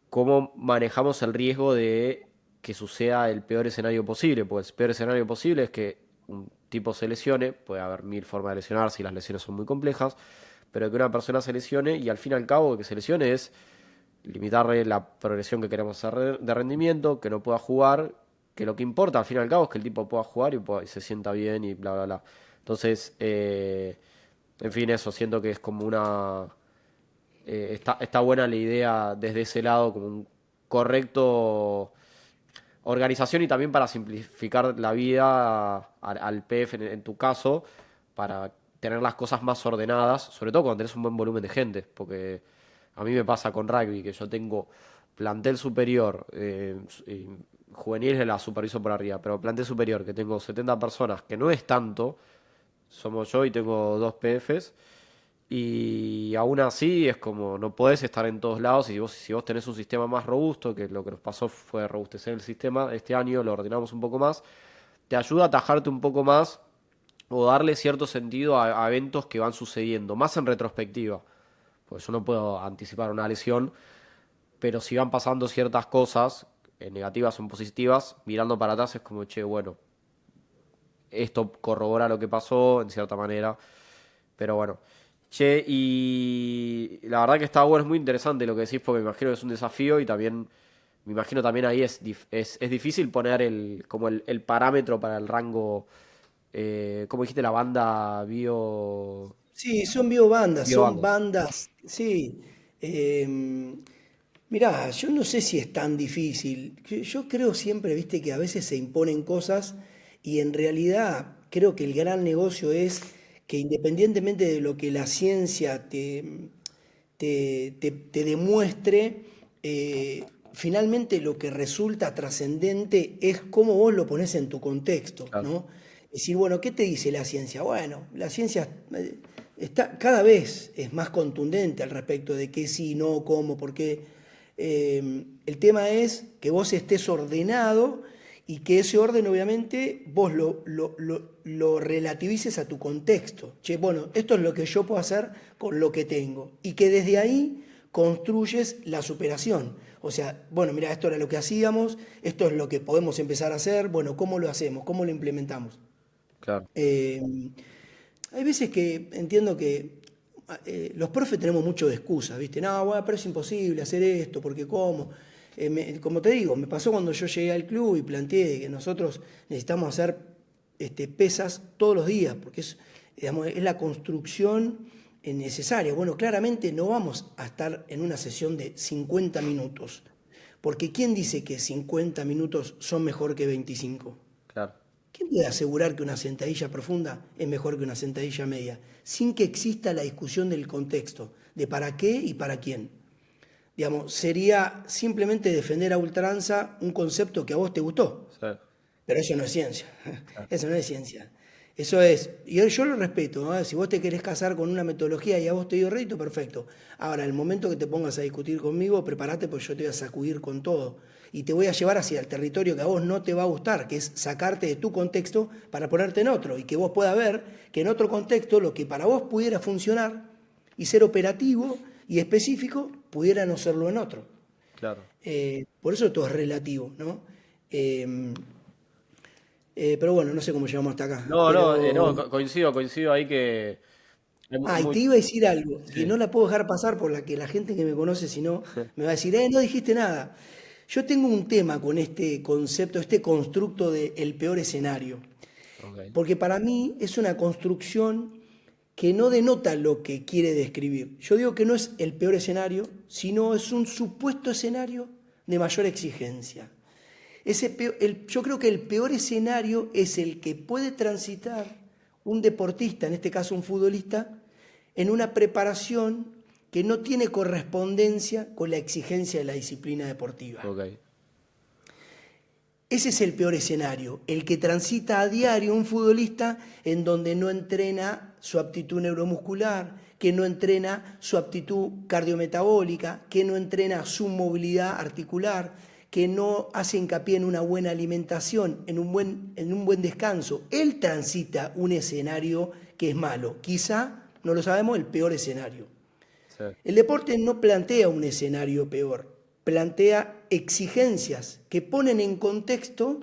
cómo manejamos el riesgo de que suceda el peor escenario posible. Pues el peor escenario posible es que un tipo se lesione, puede haber mil formas de lesionarse y las lesiones son muy complejas, pero que una persona se lesione y al fin y al cabo que se lesione es limitarle la progresión que queremos hacer de rendimiento, que no pueda jugar, que lo que importa al fin y al cabo es que el tipo pueda jugar y se sienta bien y bla, bla, bla. Entonces, en fin, eso, siento que es como una está buena la idea desde ese lado, como un correcto organización y también para simplificar la vida al PF en tu caso, para tener las cosas más ordenadas, sobre todo cuando tenés un buen volumen de gente, porque a mí me pasa con rugby que yo tengo plantel superior, y juveniles la superviso por arriba, pero plantel superior que tengo 70 personas, que no es tanto, somos yo y tengo dos PFs. Y aún así es como no podés estar en todos lados y si vos tenés un sistema más robusto, que lo que nos pasó fue robustecer el sistema, este año lo ordenamos un poco más, te ayuda a atajarte un poco más o darle cierto sentido a eventos que van sucediendo, más en retrospectiva. Pues yo no puedo anticipar una lesión, pero si van pasando ciertas cosas, negativas o positivas, mirando para atrás es como, che, bueno, esto corrobora lo que pasó en cierta manera. Pero bueno. Che, y la verdad que está bueno, es muy interesante lo que decís, porque me imagino que es un desafío y también, me imagino también ahí es difícil poner como el parámetro para el rango, ¿cómo dijiste? La banda Sí, son biobandos. bandas, sí. Mirá, yo no sé si es tan difícil. Yo creo siempre, viste, que a veces se imponen cosas y en realidad creo que el gran negocio es que independientemente de lo que la ciencia te demuestre, finalmente lo que resulta trascendente es cómo vos lo pones en tu contexto, Claro, ¿no? Es decir, bueno, ¿qué te dice la ciencia? Bueno, la ciencia cada vez es más contundente al respecto de qué sí, no, cómo, por qué. El tema es que vos estés ordenado y que ese orden obviamente vos lo relativices a tu contexto. Che, bueno, esto es lo que yo puedo hacer con lo que tengo. Y que desde ahí construyes la superación. O sea, bueno, mira, esto era lo que hacíamos, esto es lo que podemos empezar a hacer, bueno, ¿cómo lo hacemos? ¿Cómo lo implementamos? claro. Eh, Hay veces que entiendo que los profes tenemos mucho de excusas, ¿viste? No, bueno, pero es imposible hacer esto, porque ¿cómo? Como te digo, me pasó cuando yo llegué al club y planteé que nosotros necesitamos hacer pesas todos los días, porque digamos, es la construcción necesaria. Bueno, claramente no vamos a estar en una sesión de 50 minutos, porque ¿quién dice que 50 minutos son mejor que 25? Claro. ¿Quién puede asegurar que una sentadilla profunda es mejor que una sentadilla media? Sin que exista la discusión del contexto, de para qué y para quién. Digamos, sería simplemente defender a ultranza un concepto que a vos te gustó. Sí, Pero eso no es ciencia. claro. Eso no es ciencia. Eso es, y yo lo respeto, ¿no? Si vos te querés casar con una metodología y a vos te dio rédito, perfecto. Ahora, el momento que te pongas a discutir conmigo, prepárate porque yo te voy a sacudir con todo. Y te voy a llevar hacia el territorio que a vos no te va a gustar, que es sacarte de tu contexto para ponerte en otro. Y que vos puedas ver que en otro contexto lo que para vos pudiera funcionar y ser operativo y específico, pudiera no serlo en otro. Claro. Por eso todo es relativo, ¿no? Eh, pero bueno, no sé cómo llegamos hasta acá. No, no, Pero. no, coincido ahí que es Ah, y te muy, iba a decir algo, que sí. no la puedo dejar pasar por la que la gente que me conoce, si no, me va a decir, no dijiste nada. Yo tengo un tema con este concepto, este constructo de el peor escenario. Ok. Porque para mí es una construcción que no denota lo que quiere describir. Yo digo que no es el peor escenario, sino es un supuesto escenario de mayor exigencia. Yo creo que el peor escenario es el que puede transitar un deportista, en este caso un futbolista, en una preparación que no tiene correspondencia con la exigencia de la disciplina deportiva. Ok, Ese es el peor escenario, el que transita a diario un futbolista en donde no entrena su aptitud neuromuscular, que no entrena su aptitud cardiometabólica, que no entrena su movilidad articular, que no hace hincapié en una buena alimentación, en un buen descanso. Él transita un escenario que es malo, quizá, no lo sabemos, el peor escenario. sí, El deporte no plantea un escenario peor, plantea exigencias que ponen en contexto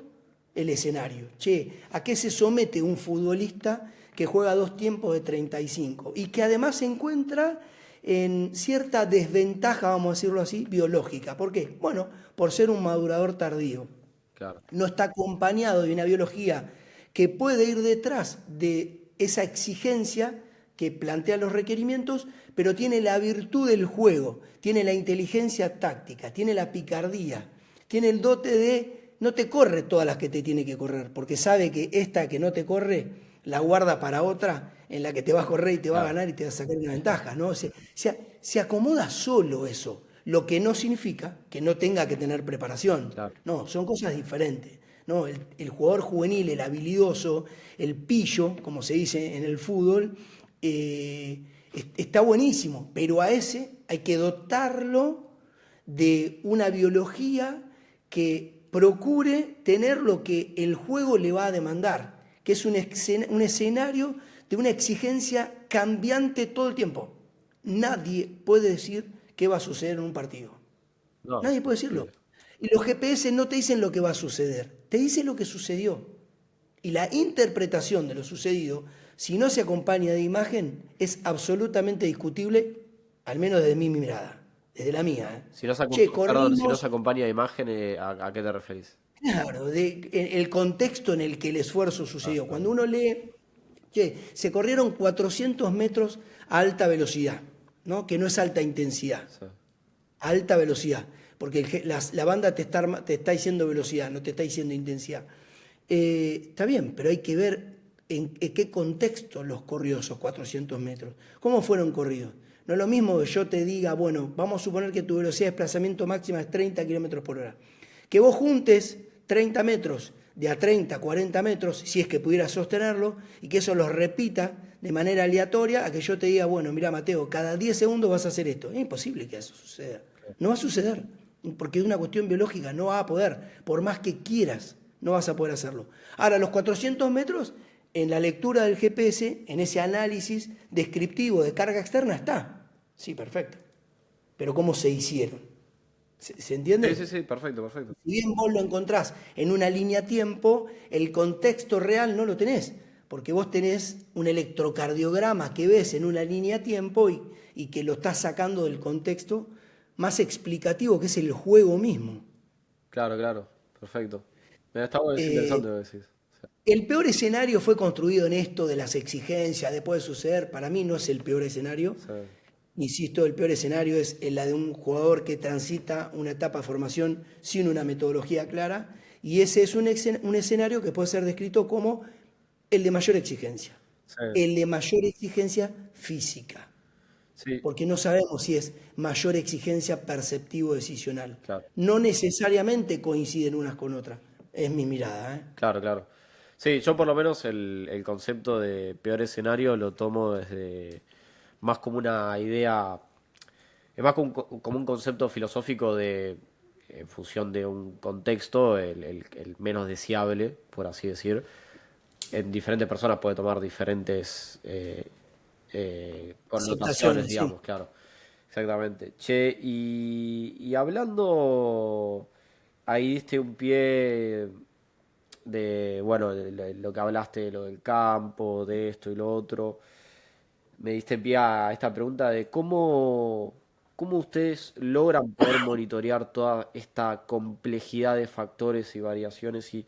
el escenario. Che, ¿a qué se somete un futbolista que juega 2 tiempos de 35 y que además se encuentra en cierta desventaja, vamos a decirlo así, biológica? ¿Por qué? Bueno, por ser un madurador tardío. claro. No está acompañado de una biología que puede ir detrás de esa exigencia que plantea los requerimientos, pero tiene la virtud del juego, tiene la inteligencia táctica, tiene la picardía, tiene el dote de no te corre todas las que te tiene que correr, porque sabe que esta que no te corre la guarda para otra en la que te va a correr y te va a Claro. ganar y te va a sacar una ventaja, ¿no? Se acomoda solo eso, lo que no significa que no tenga que tener preparación. Claro. No, son cosas diferentes. ¿No? El jugador juvenil, el habilidoso, el pillo, como se dice en el fútbol, está buenísimo, pero a ese hay que dotarlo de una biología que procure tener lo que el juego le va a demandar, que es un escenario de una exigencia cambiante todo el tiempo. Nadie puede decir qué va a suceder en un partido. No, Nadie puede decirlo. imposible. Y los GPS no te dicen lo que va a suceder, te dicen lo que sucedió. Y la interpretación de lo sucedido, si no se acompaña de imagen, es absolutamente discutible, al menos desde mi mirada, desde la mía. Si no se, Che, perdón, si no corrimos, se acompaña de imagen, ¿a qué te referís? claro, el contexto en el que el esfuerzo Ah, sucedió. está Cuando bien. uno lee, che, se corrieron 400 metros a alta velocidad, ¿no? Que no es alta intensidad. Sí, A alta velocidad, porque la banda te está diciendo velocidad, no te está diciendo intensidad. Está bien, pero hay que ver en qué contexto los corrió esos 400 metros. ¿Cómo fueron corridos? No es lo mismo que yo te diga, bueno, vamos a suponer que tu velocidad de desplazamiento máxima es 30 kilómetros por hora. Que vos juntes 30 metros de a 30, 40 metros, si es que pudieras sostenerlo, y que eso los repita de manera aleatoria, a que yo te diga, bueno, mira Mateo, cada 10 segundos vas a hacer esto. Es imposible que eso suceda. No va a suceder, porque es una cuestión biológica, no va a poder. Por más que quieras, no vas a poder hacerlo. Ahora, los 400 metros, en la lectura del GPS, en ese análisis descriptivo de carga externa, está. Sí, perfecto. Pero ¿cómo se hicieron? ¿Se sí, entiende? sí, sí, perfecto, perfecto. Si bien vos lo encontrás en una línea tiempo, el contexto real no lo tenés, porque vos tenés un electrocardiograma que ves en una línea tiempo y que lo estás sacando del contexto más explicativo, que es el juego mismo. Claro, claro, perfecto. Mira, está bueno, es Eh, interesante lo que decís. el peor escenario fue construido en esto de las exigencias, después de suceder, para mí no es el peor escenario. Sí, Insisto, el peor escenario es la de un jugador que transita una etapa de formación sin una metodología clara, y ese es un escenario que puede ser descrito como el de mayor exigencia, sí, el de mayor exigencia física, sí, porque no sabemos si es mayor exigencia perceptivo-decisional. claro, No necesariamente coinciden unas con otras, es mi mirada, ¿eh? claro, claro. Sí, yo por lo menos el concepto de peor escenario lo tomo desde más como una idea, es más como un concepto filosófico de, en función de un contexto, el menos deseable, por así decir. En diferentes personas puede tomar diferentes connotaciones, Aceptaciones, sí. digamos, claro. Exactamente. Che, y hablando, ahí diste un pie de, bueno, de lo que hablaste, de lo del campo, de esto y lo otro. Me diste pie a esta pregunta de cómo ustedes logran poder monitorear toda esta complejidad de factores y variaciones y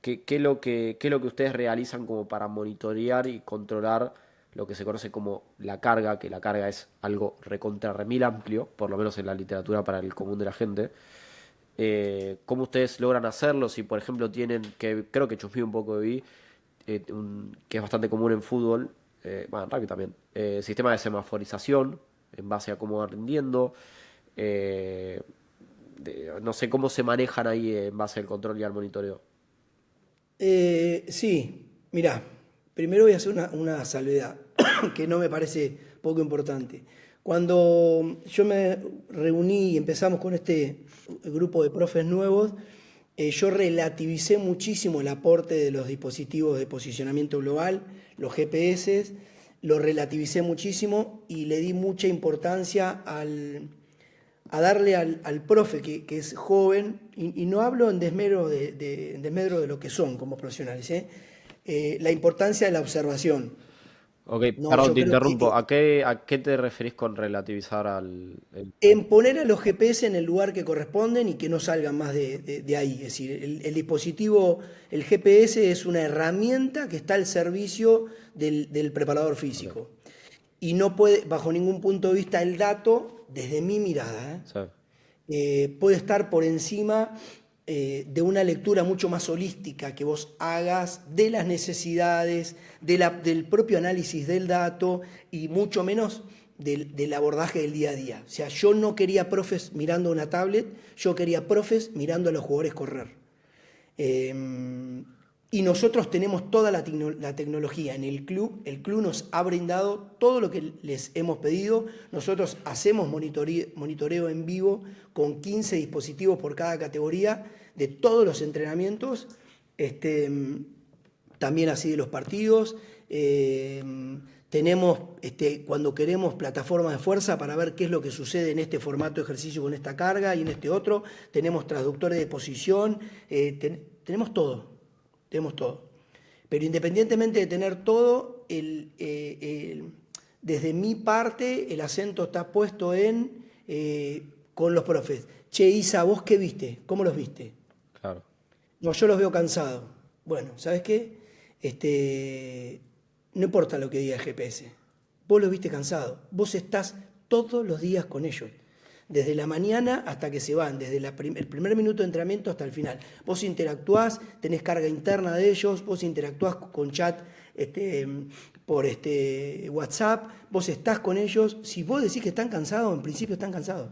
qué es lo que ustedes realizan como para monitorear y controlar lo que se conoce como la carga, que la carga es algo recontra remil amplio, por lo menos en la literatura para el común de la gente. ¿Cómo ustedes logran hacerlo? Si, por ejemplo, tienen, que creo que chusmeé un poco de vi, que es bastante común en fútbol, bueno, en rugby también, sistema de semaforización en base a cómo va rindiendo. eh, no sé cómo se manejan ahí en base al control y al monitoreo. Sí, mirá, primero voy a hacer una salvedad que no me parece poco importante. Cuando yo me reuní y empezamos con este grupo de profes nuevos, yo relativicé muchísimo el aporte de los dispositivos de posicionamiento global, los GPS, lo relativicé muchísimo y le di mucha importancia a darle al profe que es joven, y no hablo en desmedro en desmedro de lo que son como profesionales, la importancia de la observación. Ok, No, perdón, yo te creo que interrumpo. ¿A qué te referís con relativizar en poner a los GPS en el lugar que corresponden y que no salgan más de ahí. Es decir, el dispositivo, el GPS es una herramienta que está al servicio del preparador Ok, físico. Y no puede, bajo ningún punto de vista, el dato, desde mi mirada, sí, puede estar por encima de una lectura mucho más holística que vos hagas de las necesidades, del propio análisis del dato y mucho menos del abordaje del día a día. O sea, yo no quería profes mirando una tablet, yo quería profes mirando a los jugadores correr. Y nosotros tenemos toda la tecnología en el club nos ha brindado todo lo que les hemos pedido, nosotros hacemos monitoreo en vivo con 15 dispositivos por cada categoría de todos los entrenamientos, este, también así de los partidos. Tenemos, cuando queremos, plataformas de fuerza para ver qué es lo que sucede en este formato de ejercicio con esta carga y en este otro. Tenemos traductores de posición, tenemos todo, tenemos todo. Pero independientemente de tener todo, desde mi parte el acento está puesto en con los profes. Che, Isa, ¿vos qué viste? ¿Cómo los viste? claro. No, yo los veo cansados. Bueno, ¿sabes qué? No importa lo que diga el GPS. Vos los viste cansados. Vos estás todos los días con ellos. Desde la mañana hasta que se van, desde el primer minuto de entrenamiento hasta el final. Vos interactuás, tenés carga interna de ellos, vos interactuás con chat por WhatsApp, vos estás con ellos. Si vos decís que están cansados, en principio están cansados.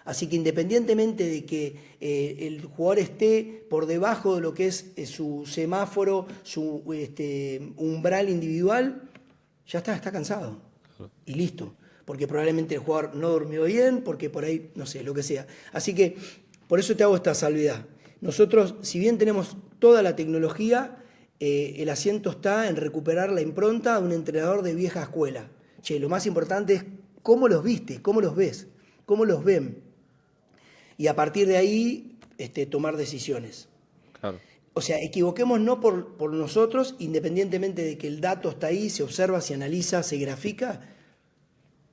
Así que independientemente de que el jugador esté por debajo de lo que es su semáforo, su umbral individual, ya está cansado. Y listo. Porque probablemente el jugador no durmió bien, porque por ahí, no sé, lo que sea. Así que por eso te hago esta salvedad. Nosotros, si bien tenemos toda la tecnología, el asiento está en recuperar la impronta de un entrenador de vieja escuela. Che, lo más importante es cómo los viste, cómo los ves, cómo los ven. Y a partir de ahí tomar decisiones. Claro, O sea, equivoquémonos no por nosotros, independientemente de que el dato está ahí, se observa, se analiza, se grafica,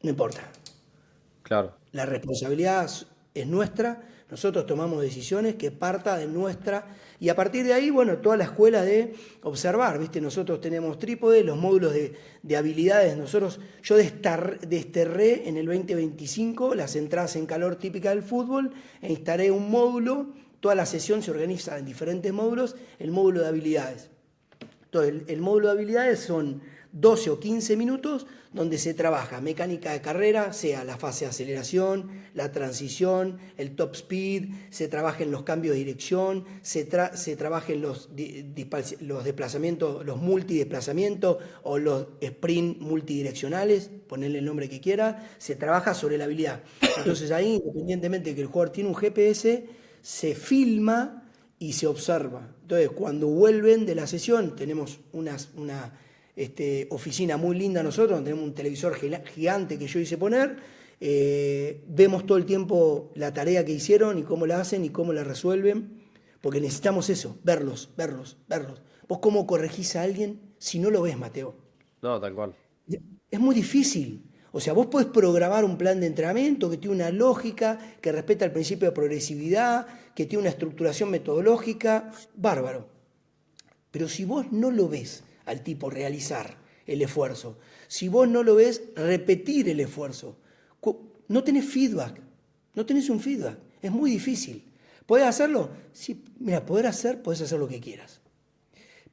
no importa. claro. La responsabilidad es nuestra, nosotros tomamos decisiones que parta de nuestra, y a partir de ahí, bueno, toda la escuela de observar, ¿viste? Nosotros tenemos trípode, los módulos de habilidades, yo desterré en el 2025 las entradas en calor típicas del fútbol e instalé un módulo, toda la sesión se organiza en diferentes módulos, el módulo de habilidades. Entonces, el módulo de habilidades son 12 o 15 minutos donde se trabaja mecánica de carrera, sea la fase de aceleración, la transición, el top speed, se trabaja en los cambios de dirección, se trabaja en los desplazamientos, los multidesplazamientos o los sprint multidireccionales, ponerle el nombre que quiera, se trabaja sobre la habilidad. Entonces ahí, independientemente de que el jugador tiene un GPS, se filma y se observa. Entonces, cuando vuelven de la sesión, tenemos una oficina muy linda nosotros, tenemos un televisor gigante que yo hice poner, vemos todo el tiempo la tarea que hicieron y cómo la hacen y cómo la resuelven, porque necesitamos eso, verlos, verlos, verlos. ¿Vos cómo corregís a alguien si no lo ves, Mateo? No, tal cual. Es muy difícil. O sea, vos podés programar un plan de entrenamiento que tiene una lógica, que respeta el principio de progresividad, que tiene una estructuración metodológica, bárbaro. Pero si vos no lo ves al tipo realizar el esfuerzo, si vos no lo ves repetir el esfuerzo, no tenés feedback, no tenés un feedback, es muy difícil. ¿Podés hacerlo? Sí, mira, podés hacer lo que quieras.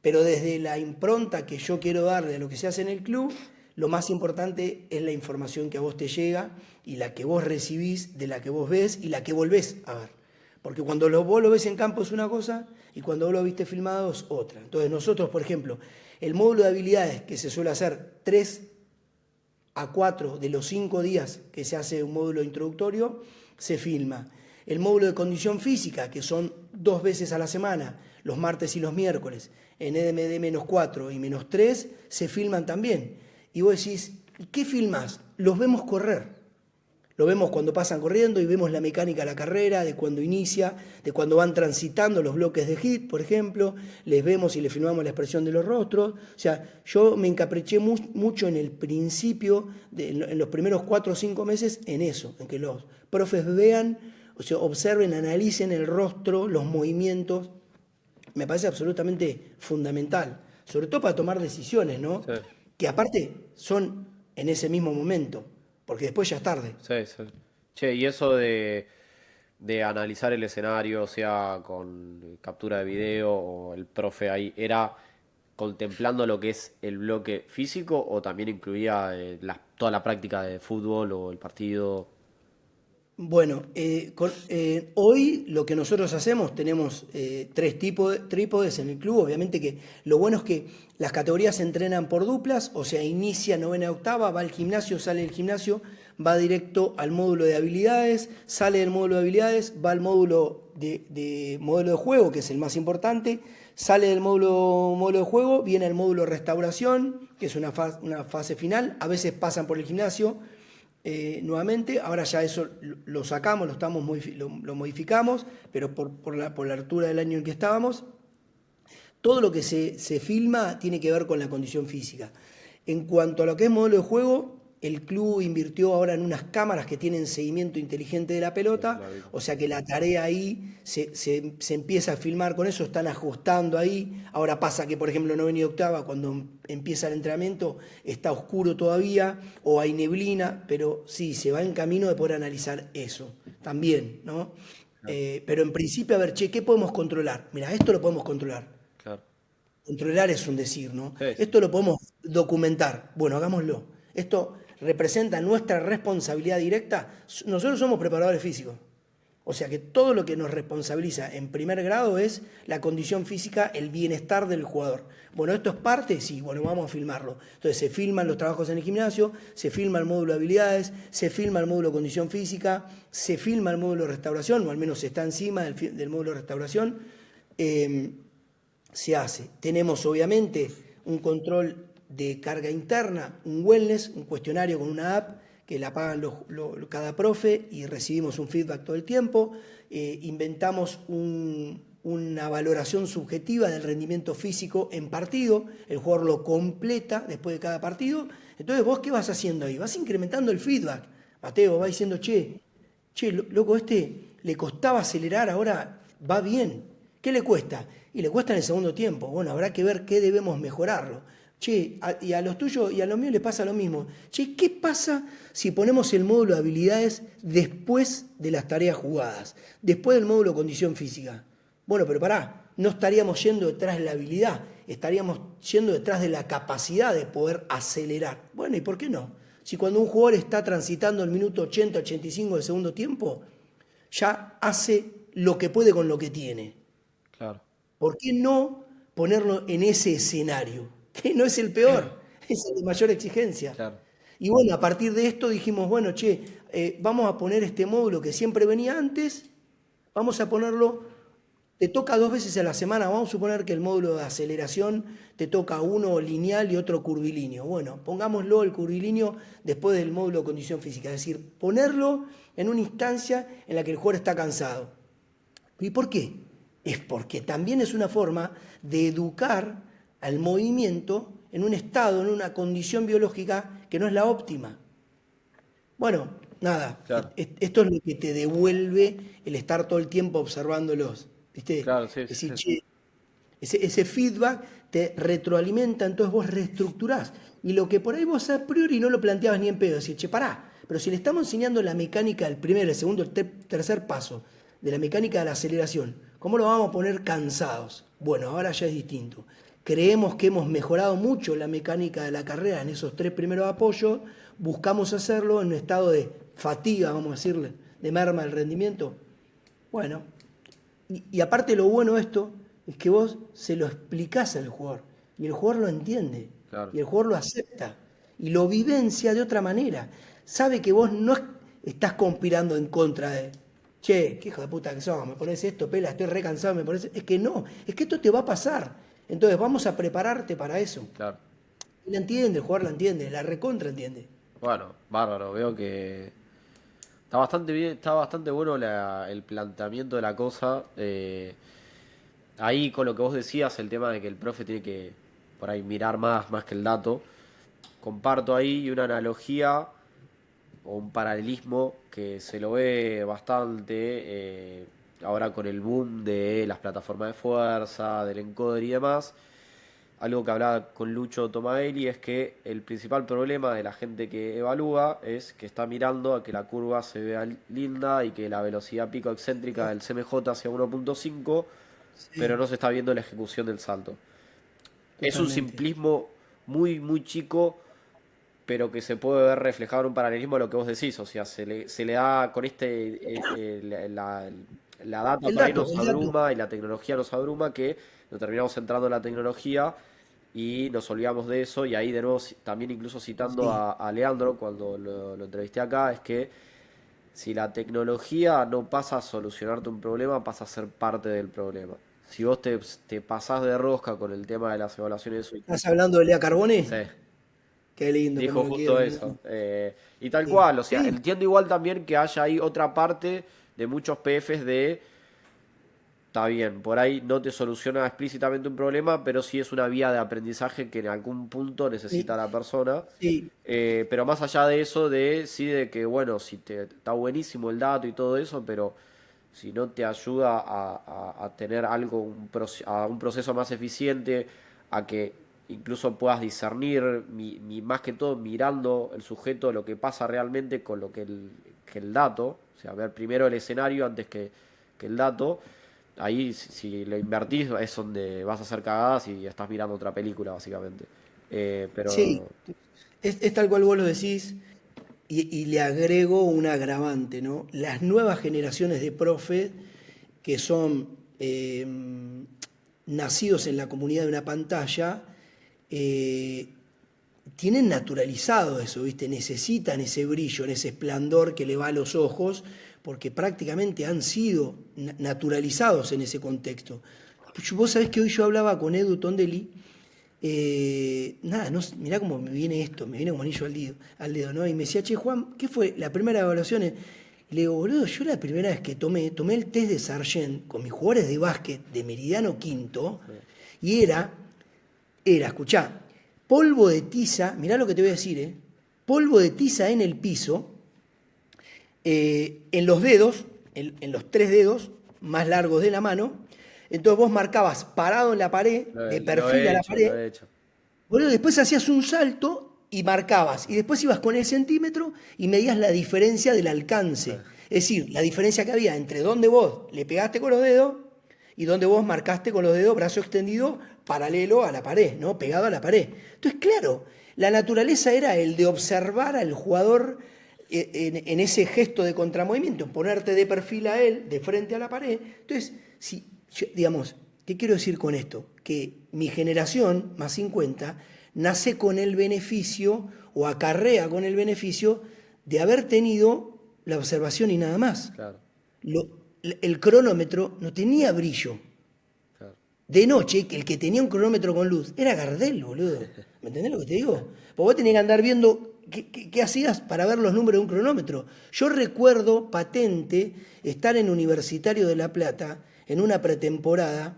Pero desde la impronta que yo quiero darle a lo que se hace en el club, lo más importante es la información que a vos te llega y la que vos recibís, de la que vos ves y la que volvés a ver. Porque cuando vos lo ves en campo es una cosa y cuando vos lo viste filmado es otra. Entonces nosotros, por ejemplo, el módulo de habilidades que se suele hacer 3 a 4 de los 5 días que se hace un módulo introductorio, se filma. El módulo de condición física, que son 2 veces a la semana, los martes y los miércoles, en EDMD -4 y -3, se filman también. Y vos decís, ¿y qué filmás? Los vemos correr. Lo vemos cuando pasan corriendo y vemos la mecánica de la carrera, de cuando inicia, de cuando van transitando los bloques de hit, por ejemplo. Les vemos y les filmamos la expresión de los rostros. O sea, yo me encapriché mucho en el principio, en los primeros 4 o 5 meses, en eso, en que los profes vean, o sea, observen, analicen el rostro, los movimientos. Me parece absolutamente fundamental, sobre todo para tomar decisiones, ¿no? Sí. Que aparte son en ese mismo momento, porque después ya es tarde. Sí, sí. Che, y eso de analizar el escenario, sea con captura de video o el profe ahí, ¿era contemplando lo que es el bloque físico o también incluía toda la práctica de fútbol o el partido? Bueno, hoy lo que nosotros hacemos, tenemos 3 trípodes en el club. Obviamente que lo bueno es que las categorías se entrenan por duplas, o sea, inicia novena y octava, va al gimnasio, sale del gimnasio, va directo al módulo de habilidades, sale del módulo de habilidades, va al módulo modelo de juego, que es el más importante, sale del módulo de juego, viene al módulo restauración, que es una fase final, a veces pasan por el gimnasio. Nuevamente, ahora ya eso lo sacamos, lo modificamos, pero por la altura del año en que estábamos, todo lo que se filma tiene que ver con la condición física. En cuanto a lo que es modelo de juego, el club invirtió ahora en unas cámaras que tienen seguimiento inteligente de la pelota, o sea que la tarea ahí se empieza a filmar con eso, están ajustando ahí. Ahora pasa que, por ejemplo, novena y octava, cuando empieza el entrenamiento, está oscuro todavía o hay neblina, pero sí, se va en camino de poder analizar eso también, ¿no? Pero en principio, a ver, che, ¿qué podemos controlar? Mira, esto lo podemos controlar. Claro. Controlar es un decir, ¿no? Sí, sí. Esto lo podemos documentar. Bueno, hagámoslo. Esto representa nuestra responsabilidad directa. Nosotros somos preparadores físicos. O sea que todo lo que nos responsabiliza en primer grado es la condición física, el bienestar del jugador. Bueno, esto es parte, sí, bueno, vamos a filmarlo. Entonces se filman los trabajos en el gimnasio, se filma el módulo de habilidades, se filma el módulo de condición física, se filma el módulo de restauración, o al menos está encima del módulo de restauración. Se hace. Tenemos obviamente un control de carga interna, un wellness, un cuestionario con una app que la pagan cada profe y recibimos un feedback todo el tiempo. Inventamos una valoración subjetiva del rendimiento físico en partido. El jugador lo completa después de cada partido. Entonces, ¿vos qué vas haciendo ahí? Vas incrementando el feedback. Mateo va diciendo, che, loco, le costaba acelerar, ahora va bien. ¿Qué le cuesta? Y le cuesta en el segundo tiempo. Bueno, habrá que ver qué debemos mejorarlo. Che, y a los tuyos y a los míos les pasa lo mismo. Che, ¿qué pasa si ponemos el módulo de habilidades después de las tareas jugadas? Después del módulo de condición física. Bueno, pero pará, no estaríamos yendo detrás de la habilidad, estaríamos yendo detrás de la capacidad de poder acelerar. Bueno, ¿y por qué no? Si cuando un jugador está transitando el minuto 80, 85 del segundo tiempo, ya hace lo que puede con lo que tiene. Claro. ¿Por qué no ponerlo en ese escenario? Que no es el peor, es el de mayor exigencia. Claro. Y bueno, a partir de esto dijimos, bueno, che, vamos a poner este módulo que siempre venía antes, vamos a ponerlo, te toca 2 veces a la semana, vamos a suponer que el módulo de aceleración te toca uno lineal y otro curvilíneo. Bueno, pongámoslo el curvilíneo después del módulo de condición física, es decir, ponerlo en una instancia en la que el jugador está cansado. ¿Y por qué? Es porque también es una forma de educar al movimiento en un estado, en una condición biológica que no es la óptima. Bueno, nada, Claro. esto es lo que te devuelve el estar todo el tiempo observándolos, ¿viste? Claro, sí, Es sí, decir, sí. che, ese feedback te retroalimenta, entonces vos reestructurás. Y lo que por ahí vos a priori no lo planteabas ni en pedo, decir, che, pará, pero si le estamos enseñando la mecánica del primer, el segundo, el tercer paso de la mecánica de la aceleración, ¿cómo lo vamos a poner cansados? Bueno, ahora ya es distinto. creemos que hemos mejorado mucho la mecánica de la carrera en esos 3 primeros apoyos, buscamos hacerlo en un estado de fatiga, vamos a decirle, de merma del rendimiento. Bueno, y aparte lo bueno de esto es que vos se lo explicás al jugador y el jugador lo entiende Claro. y el jugador lo acepta y lo vivencia de otra manera. Sabe que vos no estás conspirando en contra de, che, qué hijo de puta que sos, me pones esto, pela, estoy re cansado, me pones... Es que no, es que esto te va a pasar. Entonces vamos a prepararte para eso. Claro. Y la entiende, el jugador la entiende, la recontra entiende. Bueno, bárbaro, veo que está bastante bien, está bastante bueno el planteamiento de la cosa. Ahí con lo que vos decías, el tema de que el profe tiene que por ahí mirar más que el dato. Comparto ahí una analogía o un paralelismo que se lo ve bastante ahora con el boom de las plataformas de fuerza, del encoder y demás. Algo que hablaba con Lucho Tomaelli es que el principal problema de la gente que evalúa es que está mirando a que la curva se vea linda y que la velocidad pico excéntrica del CMJ sea 1.5, pero Sí, no se está viendo la ejecución del salto. Es un totalmente. simplismo muy chico, pero que se puede ver reflejado en un paralelismo a lo que vos decís. O sea, se le da con la data El por ahí dato, nos el dato. abruma y la tecnología nos abruma, que nos terminamos centrando en la tecnología y nos olvidamos de eso. Y ahí de nuevo, también incluso citando Sí. a Leandro cuando lo entrevisté acá, es que si la tecnología no pasa a solucionarte un problema, pasa a ser parte del problema. Si vos te pasás de rosca con el tema de las evaluaciones, ¿Estás hablando de Lea sí, Carbone? Qué lindo, como dijo lo quiero, justo mi eso. viejo. Y tal Sí, cual, o sea, sí, entiendo igual también que haya ahí otra parte de muchos PFs de, está bien, por ahí no te soluciona explícitamente un problema, pero sí es una vía de aprendizaje que en algún punto necesita sí, la persona. sí, Pero más allá de eso, de sí, de que bueno, si está buenísimo el dato y todo eso, pero si no te ayuda a tener algo, a un proceso más eficiente, a que incluso puedas discernir, más que todo mirando el sujeto, lo que pasa realmente con lo que el dato, o sea, ver primero el escenario antes que el dato, ahí si lo invertís es donde vas a hacer cagadas y estás mirando otra película, básicamente. sí. Pero, Es tal cual vos lo decís y le agrego un agravante, ¿no? Las nuevas generaciones de profe que son nacidos en la comunidad de una pantalla, eh, tienen naturalizado eso, ¿viste? Necesitan ese brillo, ese esplendor que le va a los ojos, porque prácticamente han sido naturalizados en ese contexto. Vos sabés que hoy yo hablaba con Edu Tondelli, nada, no, mirá cómo me viene esto, me viene como anillo al dedo, ¿no? Y me decía, che, Juan, ¿qué fue la primera evaluación? Y le digo, boludo, yo la primera vez que tomé el test de Sargent con mis jugadores de básquet de Meridiano Quinto, y escuchá, polvo de tiza, mirá lo que te voy a decir, polvo de tiza en el piso, en los dedos, en los 3 dedos más largos de la mano. Entonces vos marcabas parado en la pared, de lo perfil he a la hecho, lo pared, he hecho. boludo, después hacías un salto y marcabas. Y después ibas con el centímetro y medías la diferencia del alcance. Es decir, la diferencia que había entre donde vos le pegaste con los dedos y donde vos marcaste con los dedos brazo extendido paralelo a la pared, ¿no? Pegado a la pared. Entonces, claro, la naturaleza era el de observar al jugador en ese gesto de contramovimiento, ponerte de perfil a él, de frente a la pared. Entonces, si, digamos, ¿qué quiero decir con esto? Que mi generación, más 50, nace con el beneficio o acarrea con el beneficio de haber tenido la observación y nada más. Claro, El cronómetro no tenía brillo. claro. De noche, que el que tenía un cronómetro con luz era Gardel, boludo. ¿Me entendés lo que te digo? Porque vos tenías que andar viendo qué hacías para ver los números de un cronómetro. Yo recuerdo patente estar en Universitario de La Plata en una pretemporada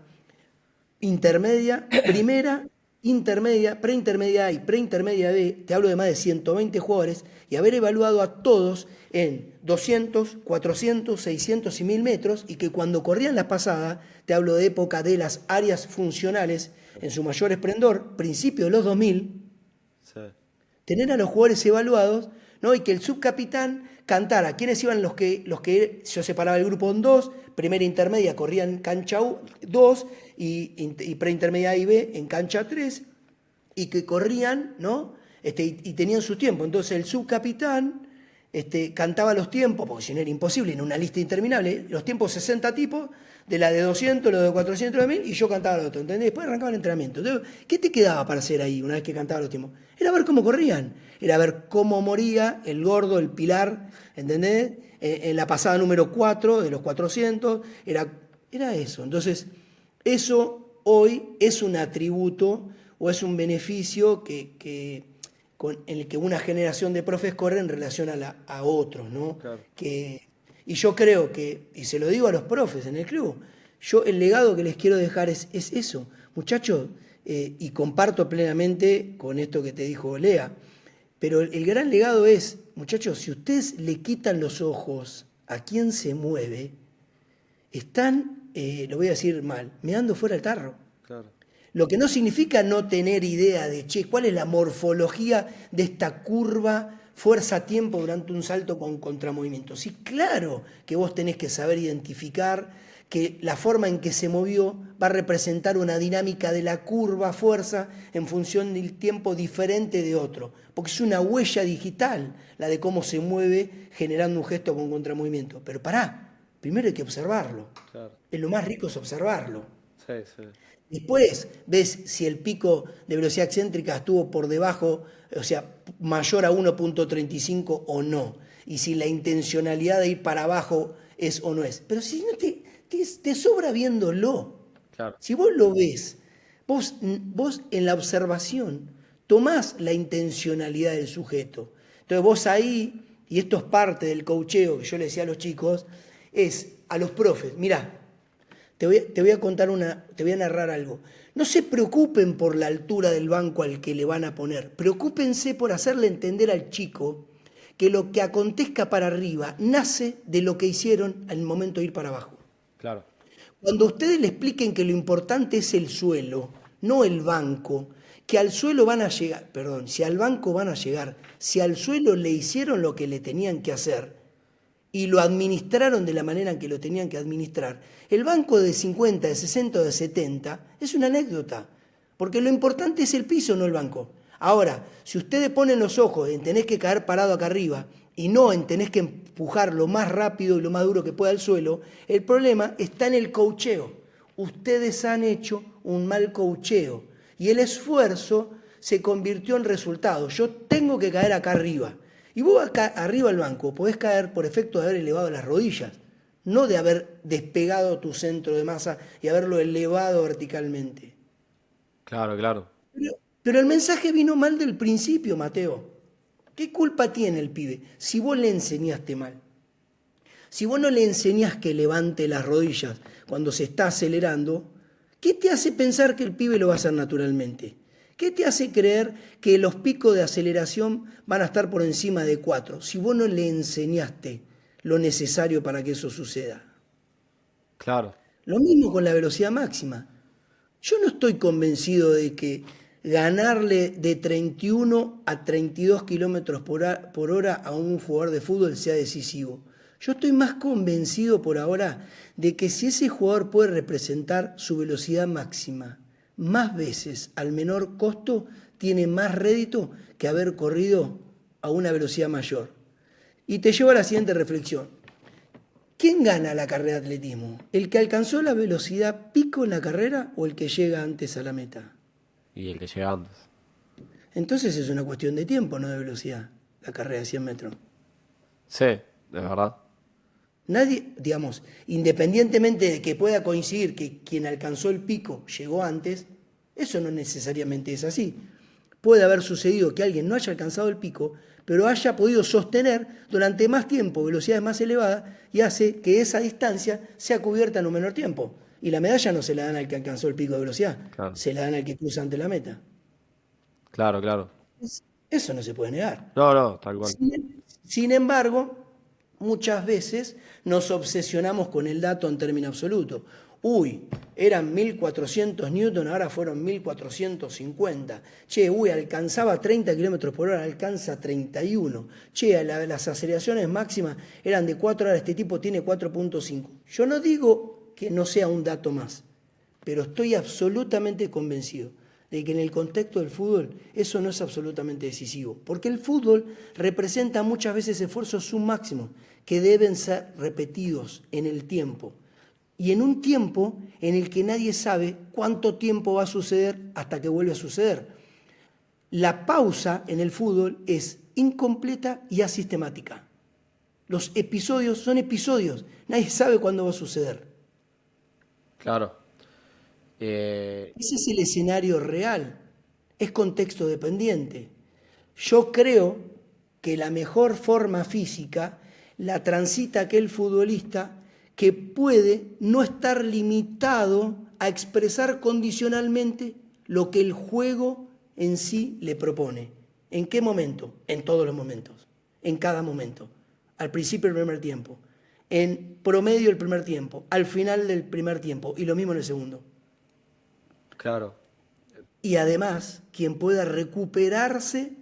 intermedia, primera, intermedia, preintermedia A y preintermedia B, te hablo de más de 120 jugadores, y haber evaluado a todos en 200, 400, 600 y 1000 metros, y que cuando corrían las pasadas, te hablo de época de las áreas funcionales en su mayor esplendor, principio de los 2000, Sí. tener a los jugadores evaluados, ¿no? Y que el subcapitán cantara quiénes iban los que yo separaba el grupo en dos, primera intermedia corrían cancha 2 y preintermedia A y B en cancha 3, y que corrían, ¿no? Y tenían su tiempo. Entonces el subcapitán cantaba los tiempos, porque si no era imposible, en una lista interminable, los tiempos 60 tipos, de la de 200, los de 400, de 1000, y yo cantaba los otros, ¿entendés? Después arrancaba el entrenamiento. Entonces, ¿qué te quedaba para hacer ahí una vez que cantaba los tiempos? Era ver cómo corrían, era ver cómo moría el gordo, el pilar, ¿entendés? En la pasada número 4 de los 400, era eso. Entonces, eso hoy es un atributo o es un beneficio en el que una generación de profes corre en relación a otros, ¿no? Claro. Y yo creo que, y se lo digo a los profes en el club, yo el legado que les quiero dejar es eso. Muchachos, y comparto plenamente con esto que te dijo Lea, pero el gran legado es, muchachos, si ustedes le quitan los ojos a quien se mueve, están, lo voy a decir mal, meando fuera el tarro. Claro. Lo que no significa no tener idea de, cuál es la morfología de esta curva fuerza-tiempo durante un salto con contramovimiento. Sí, claro que vos tenés que saber identificar que la forma en que se movió va a representar una dinámica de la curva fuerza en función del tiempo diferente de otro, porque es una huella digital la de cómo se mueve generando un gesto con contramovimiento. Pero primero hay que observarlo. Claro. Lo más rico es observarlo. Sí, sí. Después ves si el pico de velocidad excéntrica estuvo por debajo, o sea, mayor a 1.35 o no. Y si la intencionalidad de ir para abajo es o no es. Pero si no te sobra viéndolo. Claro. Si vos lo ves, vos en la observación tomás la intencionalidad del sujeto. Entonces vos ahí, y esto es parte del coacheo que yo le decía a los chicos, es a los profes, mirá, te voy a contar te voy a narrar algo. No se preocupen por la altura del banco al que le van a poner. Preocúpense por hacerle entender al chico que lo que acontezca para arriba nace de lo que hicieron al momento de ir para abajo. Claro. Cuando ustedes le expliquen que lo importante es el suelo, no el banco, que al suelo van a llegar, si al banco van a llegar, si al suelo le hicieron lo que le tenían que hacer, y lo administraron de la manera en que lo tenían que administrar, el banco de 50, de 60 o de 70 es una anécdota, porque lo importante es el piso, no el banco. Ahora, si ustedes ponen los ojos en tenés que caer parado acá arriba y no en tenés que empujar lo más rápido y lo más duro que pueda al suelo, el problema está en el coacheo. Ustedes han hecho un mal coacheo y el esfuerzo se convirtió en resultado. Yo tengo que caer acá arriba. Y vos acá arriba del banco podés caer por efecto de haber elevado las rodillas, no de haber despegado tu centro de masa y haberlo elevado verticalmente. Claro, claro. Pero el mensaje vino mal del principio, Mateo. ¿Qué culpa tiene el pibe si vos le enseñaste mal? Si vos no le enseñás que levante las rodillas cuando se está acelerando, ¿qué te hace pensar que el pibe lo va a hacer naturalmente? ¿Qué te hace creer que los picos de aceleración van a estar por encima de 4 si vos no le enseñaste lo necesario para que eso suceda? Claro. Lo mismo con la velocidad máxima. Yo no estoy convencido de que ganarle de 31 a 32 kilómetros por hora a un jugador de fútbol sea decisivo. Yo estoy más convencido por ahora de que si ese jugador puede representar su velocidad máxima más veces al menor costo, tiene más rédito que haber corrido a una velocidad mayor. Y te llevo a la siguiente reflexión. ¿Quién gana la carrera de atletismo? ¿El que alcanzó la velocidad pico en la carrera o el que llega antes a la meta? Y el que llega antes. Entonces es una cuestión de tiempo, no de velocidad, la carrera de 100 metros. Sí, de verdad. Nadie, digamos, independientemente de que pueda coincidir que quien alcanzó el pico llegó antes, eso no necesariamente es así. Puede haber sucedido que alguien no haya alcanzado el pico, pero haya podido sostener durante más tiempo velocidades más elevadas y hace que esa distancia sea cubierta en un menor tiempo. Y la medalla no se la dan al que alcanzó el pico de velocidad, Claro. se la dan al que cruza ante la meta. Claro, claro. Eso no se puede negar. No, no, tal cual. Sin embargo, muchas veces nos obsesionamos con el dato en términos absolutos. Uy, eran 1400 newton, ahora fueron 1450. Che, uy, alcanzaba 30 kilómetros por hora, alcanza 31. Che, las aceleraciones máximas eran de 4 horas, este tipo tiene 4.5. Yo no digo que no sea un dato más, pero estoy absolutamente convencido de que en el contexto del fútbol eso no es absolutamente decisivo, porque el fútbol representa muchas veces esfuerzos submáximos que deben ser repetidos en el tiempo, y en un tiempo en el que nadie sabe cuánto tiempo va a suceder hasta que vuelve a suceder. La pausa en el fútbol es incompleta y asistemática. Los episodios son episodios, nadie sabe cuándo va a suceder. Claro. Eh, Ese es el escenario real, es contexto dependiente. Yo creo que la mejor forma física la transita aquel futbolista que puede no estar limitado a expresar condicionalmente lo que el juego en sí le propone. ¿En qué momento? En todos los momentos, en cada momento. Al principio del primer tiempo, en promedio del primer tiempo, al final del primer tiempo y lo mismo en el segundo. claro. Y además, quien pueda recuperarse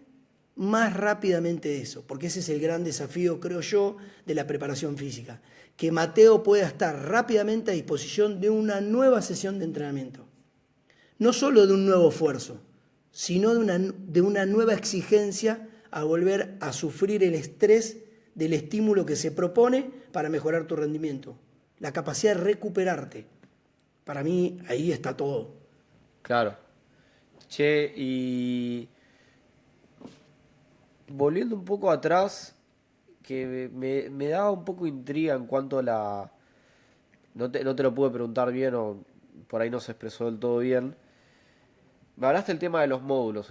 más rápidamente de eso, porque ese es el gran desafío, creo yo, de la preparación física. Que Mateo pueda estar rápidamente a disposición de una nueva sesión de entrenamiento. No solo de un nuevo esfuerzo, sino de una nueva exigencia a volver a sufrir el estrés del estímulo que se propone para mejorar tu rendimiento. La capacidad de recuperarte. Para mí, ahí está todo. Claro. Che, y volviendo un poco atrás, que me daba un poco intriga en cuanto a la... no te lo pude preguntar bien o por ahí no se expresó del todo bien. Me hablaste del tema de los módulos,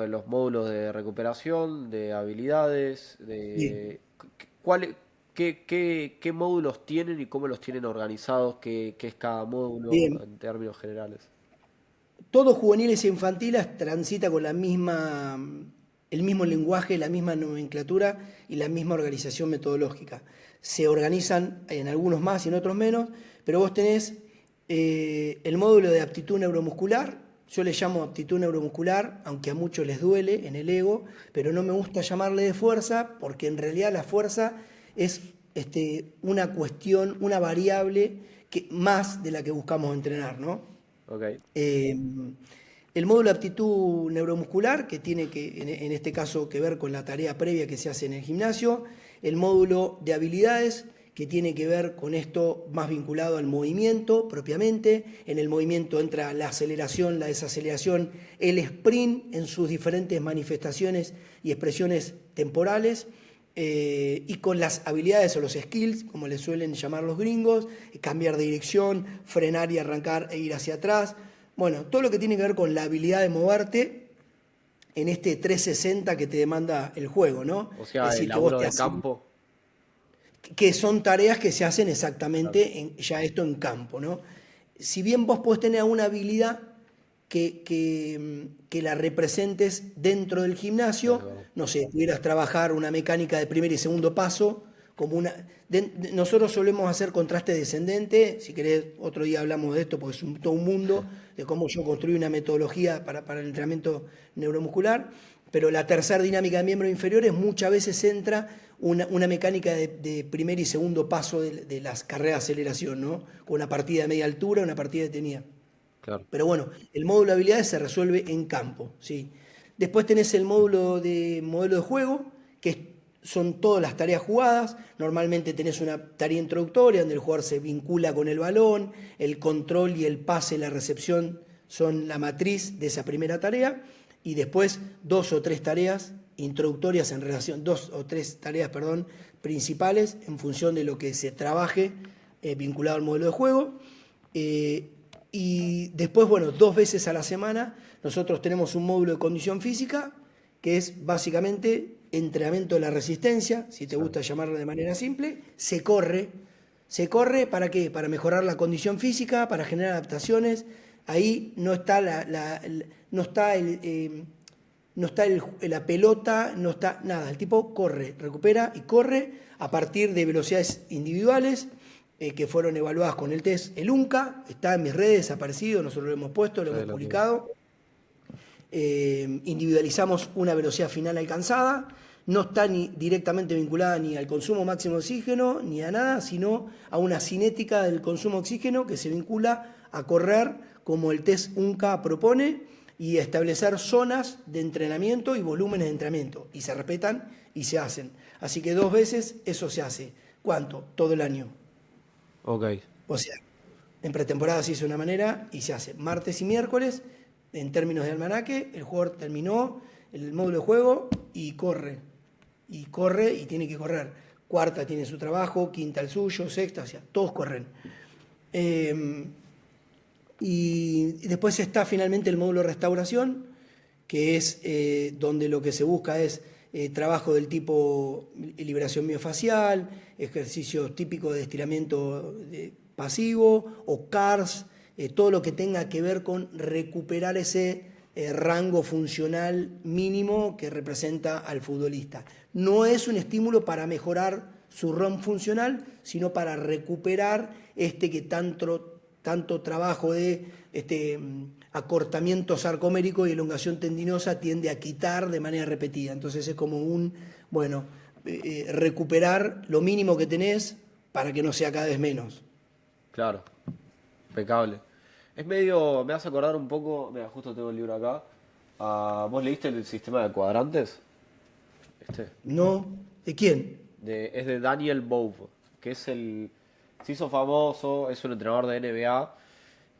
los módulos de recuperación, de habilidades, Bien. de... ¿Cuál, qué módulos tienen y cómo los tienen organizados? ¿Qué es cada módulo Bien. en términos generales? Todos juveniles e infantiles transita con el mismo lenguaje, la misma nomenclatura y la misma organización metodológica. Se organizan en algunos más y en otros menos, pero vos tenés el módulo de aptitud neuromuscular. Yo le llamo aptitud neuromuscular, aunque a muchos les duele en el ego, pero no me gusta llamarle de fuerza, porque en realidad la fuerza es una cuestión, una variable más de la que buscamos entrenar, ¿no? Ok, Eh, el módulo de aptitud neuromuscular, que tiene que, en este caso, que ver con la tarea previa que se hace en el gimnasio. El módulo de habilidades, que tiene que ver con esto más vinculado al movimiento propiamente. En el movimiento entra la aceleración, la desaceleración, el sprint en sus diferentes manifestaciones y expresiones temporales. Y con las habilidades o los skills, como les suelen llamar los gringos, cambiar de dirección, frenar y arrancar e ir hacia atrás. Bueno, todo lo que tiene que ver con la habilidad de moverte en este 360 que te demanda el juego, ¿no? o Es sea, el decir, que vos laburo te de haces, campo. que son tareas que se hacen Claro, exactamente ya esto en campo, ¿no? Si bien vos podés tener una habilidad que la representes dentro del es gimnasio, verdad. no sé, pudieras trabajar una mecánica de primer y segundo paso, como una... nosotros solemos hacer contraste descendente, si querés otro día hablamos de esto, porque es todo un mundo de cómo yo construí una metodología para el entrenamiento neuromuscular, pero la tercera dinámica de miembros inferiores muchas veces entra una mecánica de primer y segundo paso de las carreras de aceleración, ¿no? Con una partida de media altura, una partida detenida. Claro. Pero bueno, el módulo de habilidades se resuelve en campo, ¿sí? Después tenés el módulo de modelo de juego, son todas las tareas jugadas. Normalmente tenés una tarea introductoria donde el jugador se vincula con el balón, el control y el pase, la recepción son la matriz de esa primera tarea. Y después dos o tres tareas introductorias en relación, dos o tres tareas, perdón, principales en función de lo que se trabaje vinculado al modelo de juego. Eh, y después, bueno, 2 veces a la semana nosotros tenemos un módulo de condición física que es básicamente entrenamiento de la resistencia, si te Sí. gusta llamarlo de manera simple. Se corre ¿para qué? Para mejorar la condición física, para generar adaptaciones. Ahí no está no está no está la pelota, no está nada. El tipo corre, recupera y corre a partir de velocidades individuales. que fueron evaluadas con el test. El UNCA está en mis redes, ha aparecido, nosotros lo hemos puesto, lo Sí, hemos lo vi. publicado. Individualizamos una velocidad final alcanzada, no está ni directamente vinculada ni al consumo máximo de oxígeno ni a nada, sino a una cinética del consumo de oxígeno que se vincula a correr como el test UNCA propone y establecer zonas de entrenamiento y volúmenes de entrenamiento, y se respetan y se hacen. Así que 2 veces eso se hace. ¿Cuánto? Todo el año. Ok, O sea, en pretemporada se hizo de una manera y se hace martes y miércoles. En términos de almanaque, el jugador terminó el módulo de juego y corre. Y corre y tiene que correr. Cuarta tiene su trabajo, quinta el suyo, sexta, o sea, todos corren. Eh, y después está finalmente el módulo de restauración, que es donde lo que se busca es trabajo del tipo liberación miofacial, ejercicios típicos de estiramiento pasivo o CARS, todo lo que tenga que ver con recuperar ese rango funcional mínimo que representa al futbolista. No es un estímulo para mejorar su ROM funcional, sino para recuperar este que tanto trabajo de acortamiento sarcomérico y elongación tendinosa tiende a quitar de manera repetida. Entonces es como recuperar lo mínimo que tenés para que no sea cada vez menos. claro, impecable. Es medio, me hace acordar un poco, mira, justo tengo el libro acá. ¿Vos leíste el sistema de cuadrantes? Este. ¿No? ¿De quién? Es de Daniel Bove, que es se hizo famoso, es un entrenador de NBA,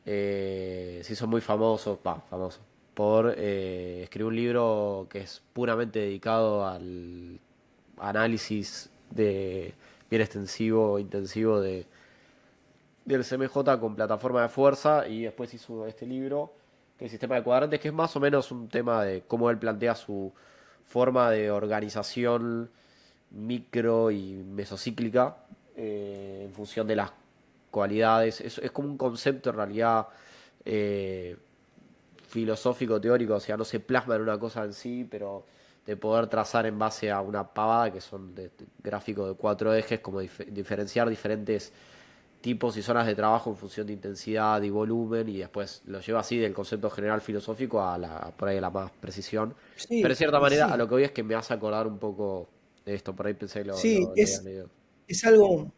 se hizo muy famoso, famoso, por escribir un libro que es puramente dedicado al análisis bien extensivo, intensivo del CMJ con plataforma de fuerza, y después hizo este libro, que es el sistema de cuadrantes, que es más o menos un tema de cómo él plantea su forma de organización micro y mesocíclica en función de las cualidades. Es como un concepto en realidad eh, filosófico, teórico, o sea, no se plasma en una cosa en sí, pero de poder trazar en base a una pavada que son gráficos de 4 ejes, como diferenciar diferentes tipos y zonas de trabajo en función de intensidad y volumen, y después lo lleva así del concepto general filosófico por ahí a la más precisión. Pero de Sí, cierta y manera a sí, lo que voy es que me hace acordar un poco de esto, por ahí pensé que sí, lo habías leído. es algo.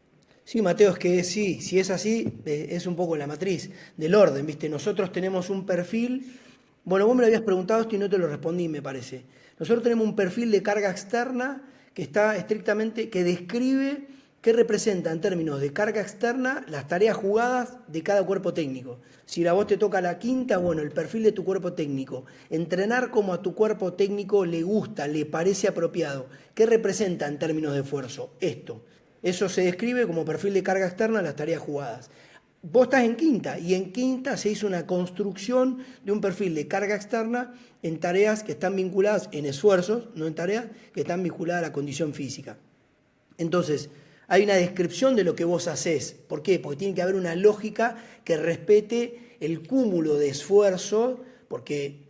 Sí, Mateo, es que sí, si es así, es un poco la matriz del orden, ¿viste? Nosotros tenemos un perfil. Bueno, vos me lo habías preguntado esto y no te lo respondí, me parece. Nosotros tenemos un perfil de carga externa que está estrictamente, que describe qué representa en términos de carga externa las tareas jugadas de cada cuerpo técnico. Si a vos te toca la quinta, bueno, el perfil de tu cuerpo técnico. Entrenar como a tu cuerpo técnico le gusta, le parece apropiado. ¿Qué representa en términos de esfuerzo? Esto. Eso se describe como perfil de carga externa las tareas jugadas. Vos estás en quinta y en quinta se hizo una construcción de un perfil de carga externa en tareas que están vinculadas, en esfuerzos, no en tareas, que están vinculadas a la condición física. Entonces, hay una descripción de lo que vos hacés. ¿Por qué? Porque tiene que haber una lógica que respete el cúmulo de esfuerzo, porque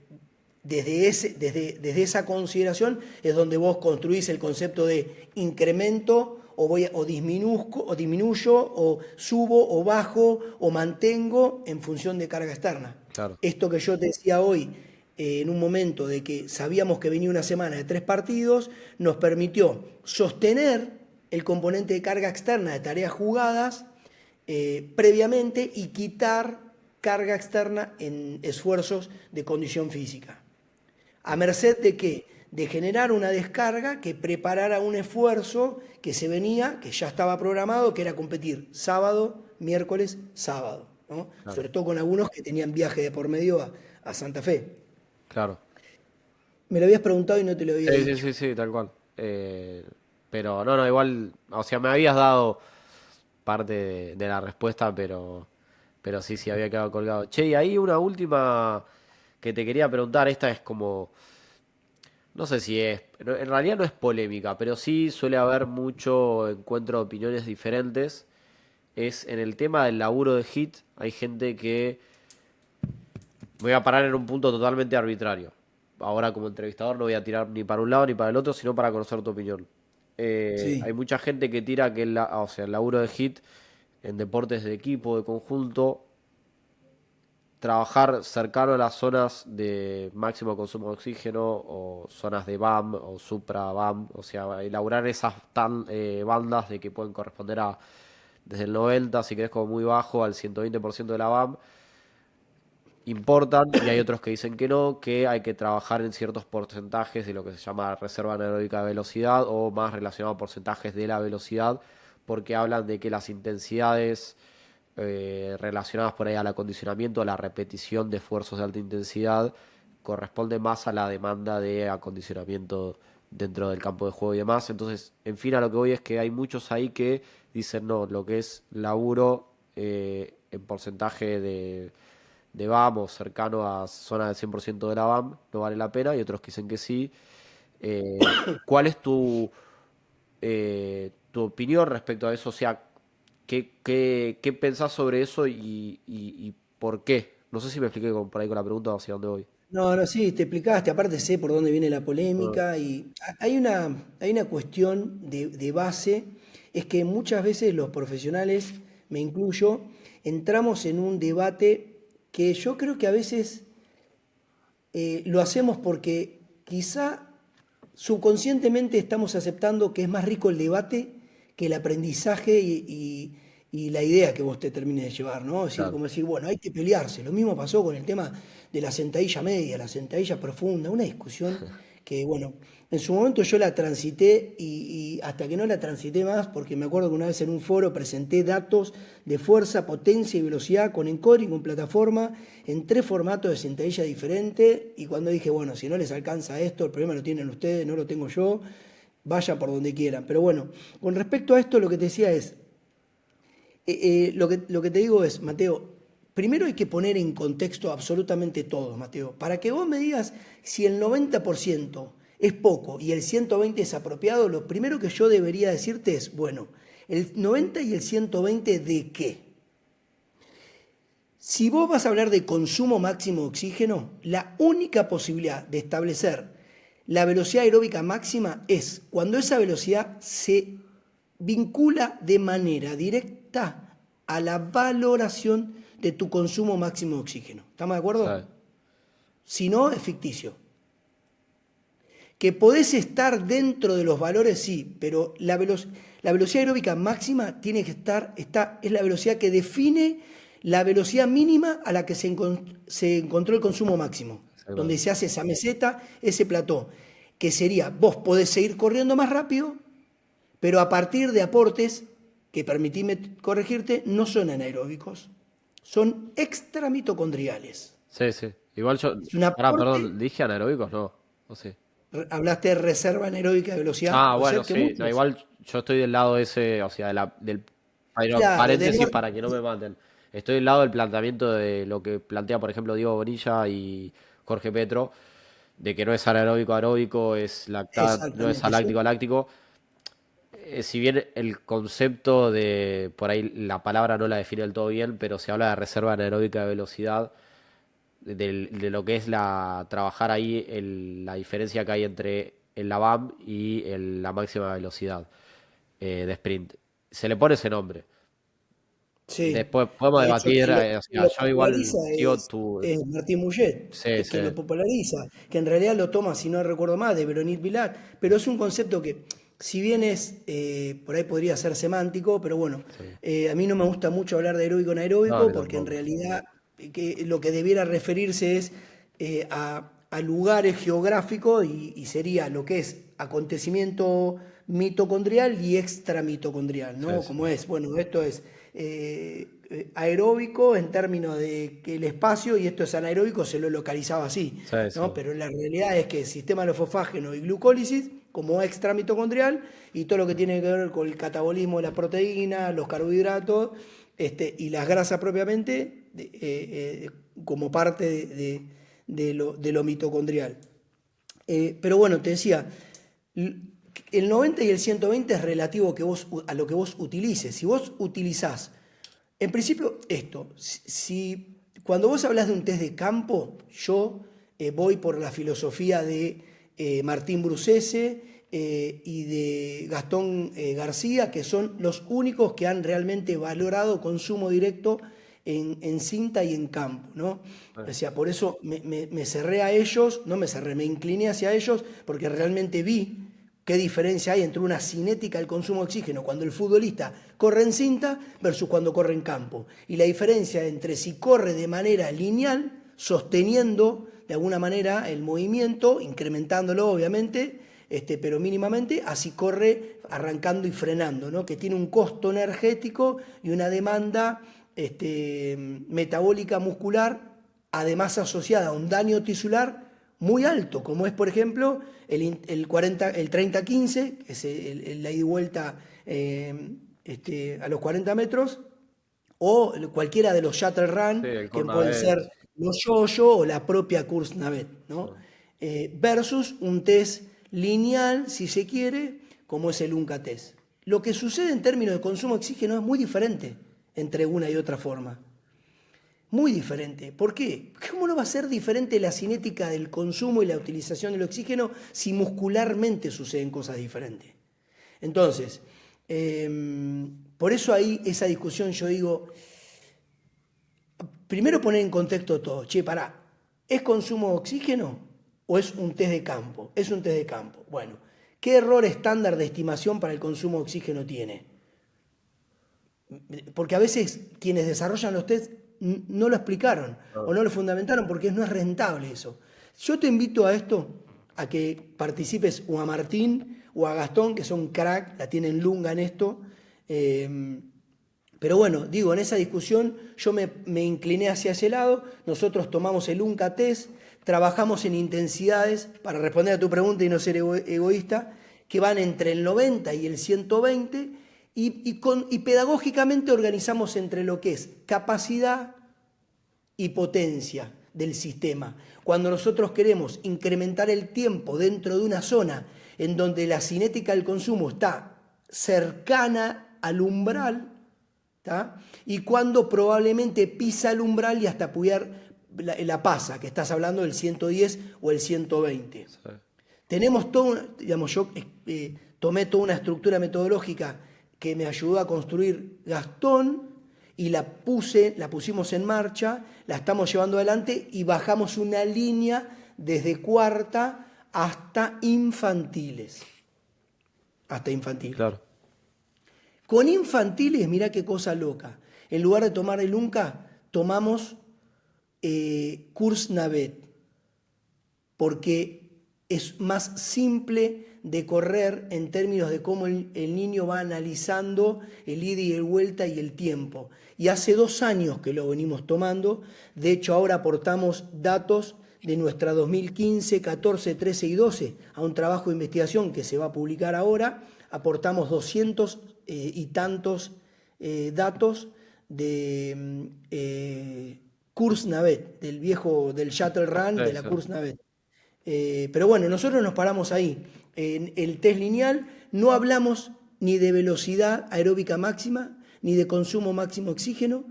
desde esa consideración es donde vos construís el concepto de incremento o disminuyo o subo o bajo o mantengo en función de carga externa. Claro, Esto que yo te decía hoy, en un momento de que sabíamos que venía una semana de 3 partidos, nos permitió sostener el componente de carga externa de tareas jugadas previamente y quitar carga externa en esfuerzos de condición física. ¿A merced de qué? De generar una descarga que preparara un esfuerzo que se venía, que ya estaba programado, que era competir sábado, miércoles, sábado, ¿no? claro, Sobre todo con algunos que tenían viaje de por medio a Santa Fe. claro. Me lo habías preguntado y no te lo había Sí, sí, dicho. sí, sí, tal cual. Pero no, no, igual, o sea, me habías dado parte de la respuesta, pero sí, sí, había quedado colgado. Che, y ahí una última que te quería preguntar, esta es como, no sé si es, en realidad no es polémica, pero sí suele haber mucho encuentro de opiniones diferentes. Es en el tema del laburo de HIT, hay gente que, voy a parar en un punto totalmente arbitrario. Ahora como entrevistador no voy a tirar ni para un lado ni para el otro, sino para conocer tu opinión. Hay Sí, mucha gente que tira que o sea, el laburo de HIT en deportes de equipo, de conjunto, trabajar cercano a las zonas de máximo consumo de oxígeno o zonas de BAM o supra BAM, o sea, elaborar esas bandas de que pueden corresponder a desde el 90, si querés, como muy bajo, al 120% de la BAM, importan, y hay otros que dicen que no, que hay que trabajar en ciertos porcentajes de lo que se llama reserva anaeróbica de velocidad o más relacionado a porcentajes de la velocidad, porque hablan de que las intensidades relacionadas por ahí al acondicionamiento, a la repetición de esfuerzos de alta intensidad, corresponde más a la demanda de acondicionamiento dentro del campo de juego y demás. Entonces, en fin, a lo que voy es que hay muchos ahí que dicen no, lo que es laburo en porcentaje de BAM o cercano a zona del 100% de la BAM no vale la pena, y otros que dicen que sí. ¿Cuál es tu opinión respecto a eso? O sea, ¿qué pensás sobre eso y por qué? No sé si me expliqué por ahí con la pregunta hacia dónde voy. No, no, sí, te explicaste, aparte sé por dónde viene la Ah, polémica y hay una cuestión de base, es que muchas veces los profesionales, me incluyo, entramos en un debate que yo creo que a veces lo hacemos porque quizá subconscientemente estamos aceptando que es más rico el debate que el aprendizaje y la idea que vos te termines de llevar, ¿no? Es decir, claro. como decir, bueno, hay que pelearse. Lo mismo pasó con el tema de la sentadilla media, la sentadilla profunda, una discusión que, bueno, en su momento yo la transité y hasta que no la transité más, porque me acuerdo que una vez en un foro presenté datos de fuerza, potencia y velocidad con encoding, con plataforma, en 3 formatos de sentadilla diferentes, y cuando dije, bueno, si no les alcanza esto, el problema lo tienen ustedes, no lo tengo yo, vaya por donde quieran. Pero bueno, con respecto a esto, lo que te decía es, lo que te digo es, Mateo, primero hay que poner en contexto absolutamente todo, Mateo. Para que vos me digas si el 90% es poco y el 120 es apropiado, lo primero que yo debería decirte es, bueno, el 90 y el 120 ¿de qué? Si vos vas a hablar de consumo máximo de oxígeno, la única posibilidad de establecer la velocidad aeróbica máxima es cuando esa velocidad se vincula de manera directa a la valoración de tu consumo máximo de oxígeno. ¿Estamos de acuerdo? ¿Sabes? Si no, es ficticio. Que podés estar dentro de los valores, sí, pero la velocidad aeróbica máxima tiene que estar, es la velocidad que define la velocidad mínima a la que se encontró el consumo máximo, donde Exactamente. se hace esa meseta, ese plató, que sería, vos podés seguir corriendo más rápido, pero a partir de aportes que, permitime corregirte, no son anaeróbicos, son extramitocondriales. Sí, sí. Igual yo. Es un Pará, aporte. perdón, ¿dije anaeróbicos? No. No sé. Hablaste de reserva anaeróbica de velocidad, Ah, puede bueno, ser que sí. No, muchos. igual yo estoy del lado ese, o sea, del. Claro, Paréntesis para que no me maten. Estoy del lado del planteamiento de lo que plantea, por ejemplo, Diego Bonilla y Jorge Petro, de que no es anaeróbico aeróbico, no es exactamente. aláctico aláctico. Si bien el concepto de, por ahí la palabra no la define del todo bien, pero se habla de reserva anaeróbica de velocidad, de lo que es trabajar ahí la diferencia que hay entre el LABAM y la máxima velocidad de sprint. Se le pone ese nombre. Sí. Después podemos De hecho, debatir, o quien sea, lo yo igual populariza sigo tu. es Martín Mouget, Sí, es sí, quien lo populariza, que en realidad lo toma, si no recuerdo mal, de Veronique Vilar, pero es un concepto que, si bien es, por ahí podría ser semántico, pero bueno, sí. a mí no me gusta mucho hablar de aeróbico No, a anaeróbico, mí porque en tampoco. realidad lo que debiera referirse es a lugares geográficos y sería lo que es acontecimiento mitocondrial y extramitocondrial, Sí, ¿no? sí. Como es, bueno, esto es aeróbico en términos de que el espacio, y esto es anaeróbico, se lo localizaba así, Sí, ¿no? sí. Pero la realidad es que el sistema lofosfágeno y glucólisis, como extramitocondrial, y todo lo que tiene que ver con el catabolismo de las proteínas, los carbohidratos, y las grasas propiamente, como parte de lo mitocondrial. Pero bueno, te decía, el 90 y el 120 es relativo a lo que vos utilices. Si vos utilizás, en principio, esto, cuando vos hablas de un test de campo, yo voy por la filosofía de Martín Brucese y de Gastón García, que son los únicos que han realmente valorado consumo directo en cinta y en campo, ¿no? O sea, por eso me cerré a ellos, no me cerré, me incliné hacia ellos, porque realmente vi qué diferencia hay entre una cinética del consumo de oxígeno cuando el futbolista corre en cinta versus cuando corre en campo. Y la diferencia entre si corre de manera lineal, sosteniendo de alguna manera el movimiento, incrementándolo obviamente, pero mínimamente, así corre arrancando y frenando, ¿no? Que tiene un costo energético y una demanda metabólica muscular, además asociada a un daño tisular muy alto, como es, por ejemplo, el 30-15, que es la ida y vuelta a los 40 metros, o cualquiera de los shuttle run, Sí, el que pueden Cornavet. ser los yo-yo o la propia Kurznavet, ¿no? Versus un test lineal, si se quiere, como es el Unca test. Lo que sucede en términos de consumo de oxígeno es muy diferente entre una y otra forma. Muy diferente. ¿Por qué? ¿Cómo no va a ser diferente la cinética del consumo y la utilización del oxígeno si muscularmente suceden cosas diferentes? Entonces, por eso ahí esa discusión yo digo, primero poner en contexto todo. Che, pará, ¿es consumo de oxígeno o es un test de campo? Es un test de campo. Bueno, ¿qué error estándar de estimación para el consumo de oxígeno tiene? Porque a veces quienes desarrollan los tests no lo explicaron o no lo fundamentaron porque no es rentable eso. Yo te invito a esto, a que participes o a Martín o a Gastón, que son crack, la tienen lunga en esto. Pero bueno, digo, en esa discusión yo me incliné hacia ese lado. Nosotros tomamos el UNCA test, trabajamos en intensidades, para responder a tu pregunta y no ser egoísta, que van entre el 90 y el 120, y pedagógicamente organizamos entre lo que es capacidad y potencia del sistema. Cuando nosotros queremos incrementar el tiempo dentro de una zona en donde la cinética del consumo está cercana al umbral, ¿tá? Y cuando probablemente pisa el umbral y hasta la pasa, que estás hablando del 110 o el 120. Sí. Tenemos todo, digamos, yo tomé toda una estructura metodológica que me ayudó a construir Gastón y la pusimos en marcha, la estamos llevando adelante y bajamos una línea desde cuarta hasta infantiles. Hasta infantiles. Claro. Con infantiles, mirá qué cosa loca. En lugar de tomar el UNCA, tomamos Kurznavet, porque es más simple de correr en términos de cómo el niño va analizando el ida y el vuelta y el tiempo. Y hace 2 años que lo venimos tomando. De hecho, ahora aportamos datos de nuestra 2015, 14, 13 y 12 a un trabajo de investigación que se va a publicar ahora. Aportamos 200 y tantos datos de Kurznavet, del Shuttle Run, de la Kurznavet. Pero bueno, nosotros nos paramos ahí. En el test lineal no hablamos ni de velocidad aeróbica máxima, ni de consumo máximo de oxígeno.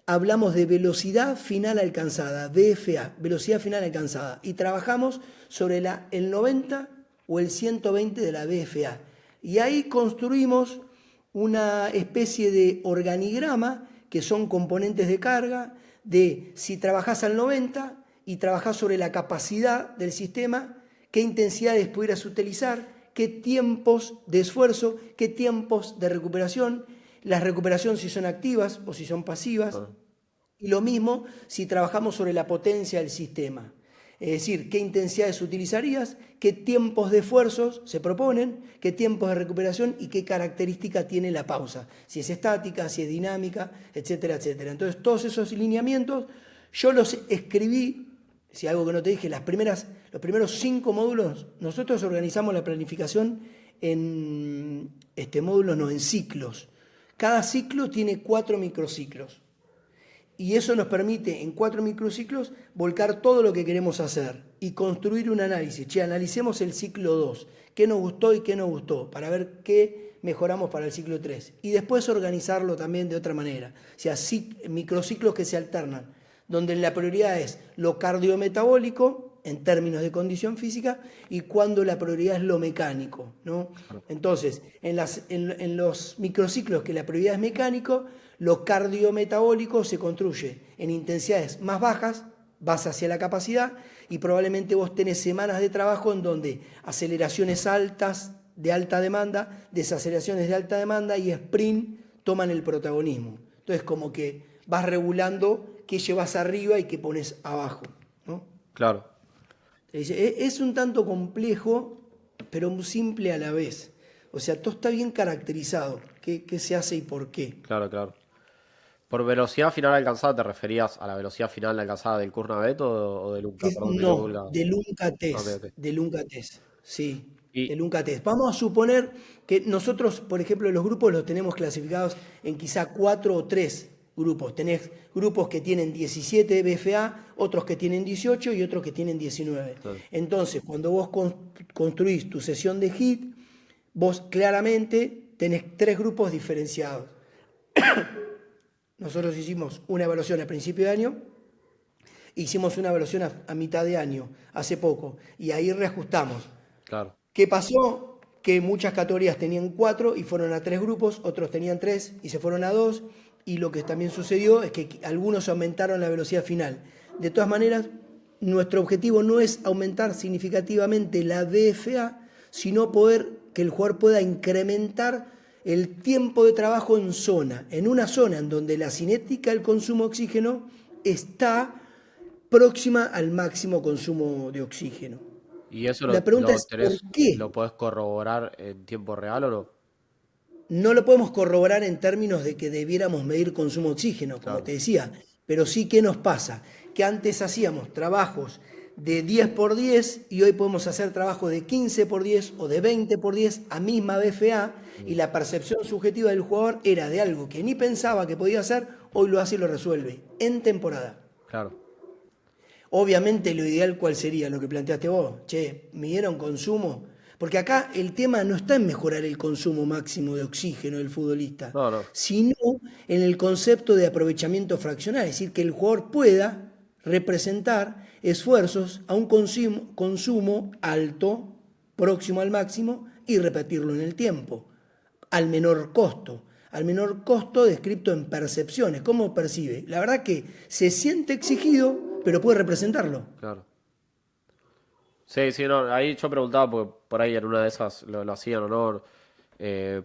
Hablamos de velocidad final alcanzada, VFA, velocidad final alcanzada. Y trabajamos sobre el 90 o el 120 de la VFA. Y ahí construimos una especie de organigrama que son componentes de carga, de si trabajás al 90 y trabajás sobre la capacidad del sistema, qué intensidades pudieras utilizar, qué tiempos de esfuerzo, qué tiempos de recuperación, las recuperaciones si son activas o si son pasivas, y lo mismo si trabajamos sobre la potencia del sistema. Es decir, qué intensidades utilizarías, qué tiempos de esfuerzos se proponen, qué tiempos de recuperación y qué característica tiene la pausa, si es estática, si es dinámica, etcétera, etcétera. Entonces, todos esos lineamientos yo los escribí, si algo que no te dije, los primeros 5 módulos, nosotros organizamos la planificación en módulos, no, en ciclos. Cada ciclo tiene 4 microciclos. Y eso nos permite, en 4 microciclos, volcar todo lo que queremos hacer y construir un análisis. Analicemos el ciclo 2, qué nos gustó y qué no gustó, para ver qué mejoramos para el ciclo 3. Y después organizarlo también de otra manera. O sea, microciclos que se alternan, donde la prioridad es lo cardiometabólico, en términos de condición física y cuándo la prioridad es lo mecánico, ¿no? Entonces, en los microciclos que la prioridad es mecánico, lo cardiometabólico se construye en intensidades más bajas, vas hacia la capacidad y probablemente vos tenés semanas de trabajo en donde aceleraciones altas de alta demanda, desaceleraciones de alta demanda y sprint toman el protagonismo. Entonces como que vas regulando qué llevas arriba y qué pones abajo, ¿no? Claro, Es un tanto complejo, pero muy simple a la vez. O sea, todo está bien caracterizado. ¿Qué se hace y por qué? claro, claro. ¿Por velocidad final alcanzada te referías a la velocidad final alcanzada del Kurnavet o del Ulca, perdón, del No, Ulca? del Ok, Uncatés, ok. del Uncatés, sí, Y, del Uncatés. Vamos a suponer que nosotros, por ejemplo, los grupos los tenemos clasificados en quizá 4 o 3 grupos. Tenés grupos que tienen 17 BFA, otros que tienen 18 y otros que tienen 19. claro, Entonces, cuando vos construís tu sesión de HIIT, vos claramente tenés 3 grupos diferenciados. Nosotros hicimos una evaluación a principio de año. Hicimos una evaluación a mitad de año, hace poco, y ahí reajustamos. claro, ¿Qué pasó? Que muchas categorías tenían 4 y fueron a 3 grupos, otros tenían 3 y se fueron a 2, y lo que también sucedió es que algunos aumentaron la velocidad final. De todas maneras, nuestro objetivo no es aumentar significativamente la DFA, sino que el jugador pueda incrementar el tiempo de trabajo en una zona en donde la cinética del consumo de oxígeno está próxima al máximo consumo de oxígeno. ¿y eso La pregunta es ¿por qué? lo podés corroborar en tiempo real o no? No lo podemos corroborar en términos de que debiéramos medir consumo de oxígeno, como Claro, te decía, pero sí, ¿qué nos pasa? Que antes hacíamos trabajos de 10 por 10 y hoy podemos hacer trabajos de 15 por 10 o de 20 por 10 a misma BFA y la percepción subjetiva del jugador era de algo que ni pensaba que podía hacer, hoy lo hace y lo resuelve en temporada. claro, Obviamente lo ideal, ¿cuál sería? Lo que planteaste vos. Che, ¿midieron consumo? Porque acá el tema no está en mejorar el consumo máximo de oxígeno del futbolista, no, no, sino en el concepto de aprovechamiento fraccional, es decir, que el jugador pueda representar esfuerzos a un consumo alto, próximo al máximo, y repetirlo en el tiempo, al menor costo descrito en percepciones. ¿Cómo percibe? La verdad que se siente exigido, pero puede representarlo. claro. Sí, sí, no, ahí yo preguntaba porque por ahí en una de esas lo hacían o no,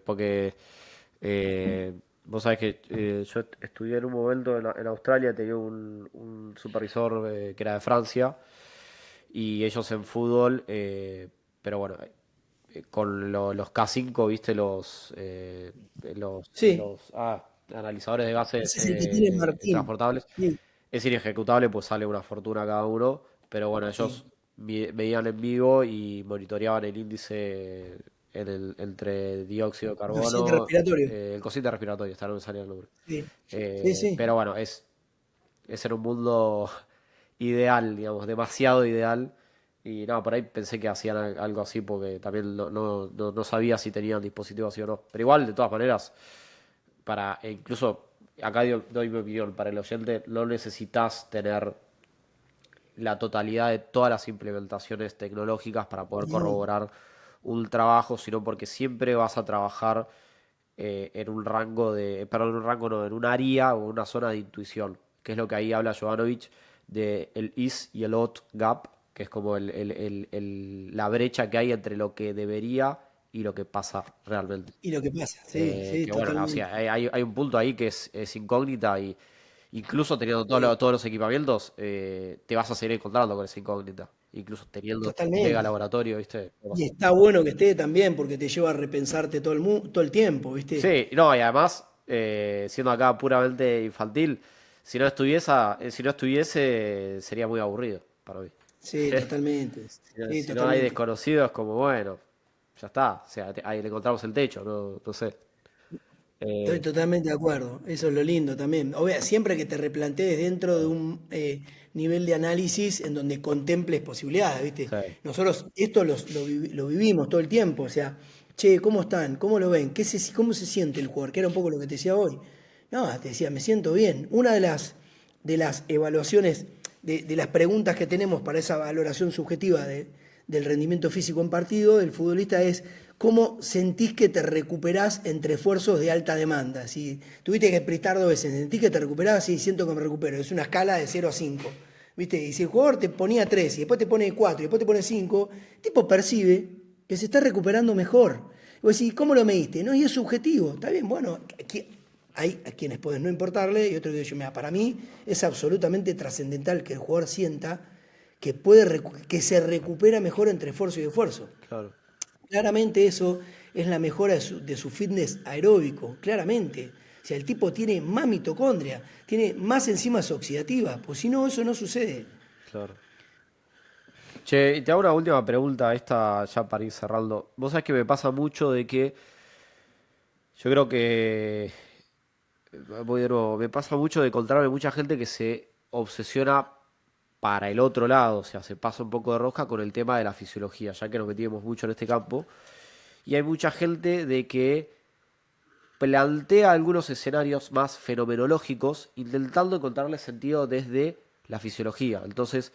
porque vos sabés que yo estudié en un momento en Australia, tenía un supervisor que era de Francia y ellos en fútbol, pero bueno, los K5, viste, Sí, analizadores de gases ese es el que tiene Martín. transportables, Sí, es inejecutable, pues sale una fortuna cada uno, pero bueno, ellos sí. veían en vivo y monitoreaban el índice entre dióxido de Coeficiente carbono, respiratorio. el cosito respiratorio, está no me salía el nombre. Sí, sí, sí. Pero bueno, es en un mundo ideal, digamos, demasiado ideal. Y no, por ahí pensé que hacían algo así porque también no sabía si tenían dispositivos así o no. Pero igual, de todas maneras, incluso acá doy mi opinión, para el oyente no necesitas tener la totalidad de todas las implementaciones tecnológicas para poder No, corroborar un trabajo, sino porque siempre vas a trabajar en un rango perdón, en un rango no, en un área o una zona de intuición, que es lo que ahí habla Jovanovic de el is y el ought gap, que es como la brecha que hay entre lo que debería y lo que pasa realmente. y lo que pasa, sí, sí, Que bueno, o totalmente. sea, hay un punto ahí que es incógnita y incluso teniendo Sí, todos los equipamientos, te vas a seguir encontrando con esa incógnita. Incluso teniendo mega totalmente. laboratorio, ¿viste? Y está bueno que esté también porque te lleva a repensarte todo el tiempo, ¿viste? Sí, no, y además, siendo acá puramente infantil, si no estuviese, sería muy aburrido para mí. Sí, totalmente. Sí, Si no hay totalmente. desconocidos, como bueno, ya está. O sea, ahí le encontramos el techo, no sé. Estoy Eh, totalmente de acuerdo. Eso es lo lindo también. Siempre que te replantees dentro de un nivel de análisis en donde contemples posibilidades, ¿viste? sí, Nosotros esto lo vivimos todo el tiempo. O sea, che, ¿cómo están? ¿Cómo lo ven? ¿Cómo se siente el jugador? Que era un poco lo que te decía hoy. No, te decía, me siento bien. Una de las evaluaciones de las preguntas que tenemos para esa valoración subjetiva del rendimiento físico en partido del futbolista es cómo sentís que te recuperás entre esfuerzos de alta demanda. Si tuviste que sprintar 2 veces, ¿sentís que te recuperás? Sí, siento que me recupero. Es una escala de 0 a 5. ¿Viste? Y si el jugador te ponía 3 y después te pone 4 y después te pone 5, el tipo percibe que se está recuperando mejor. Y vos decís, ¿cómo lo mediste? No, y es subjetivo. Está bien, bueno, aquí hay a quienes pueden no importarle y otros que dicen, mira, para mí es absolutamente trascendental que el jugador sienta que se recupera mejor entre esfuerzo y esfuerzo. Claro. Claramente eso es la mejora de su fitness aeróbico, claramente. O sea, el tipo tiene más mitocondria, tiene más enzimas oxidativas, pues si no, eso no sucede. Claro. Che, y te hago una última pregunta, esta ya para ir cerrando. Vos sabés que me pasa mucho de que yo creo que, voy de nuevo, me pasa mucho de encontrarme mucha gente que se obsesiona para el otro lado, o sea, se pasa un poco de rosca con el tema de la fisiología, ya que nos metimos mucho en este campo. Y hay mucha gente de que plantea algunos escenarios más fenomenológicos, intentando encontrarle sentido desde la fisiología. Entonces,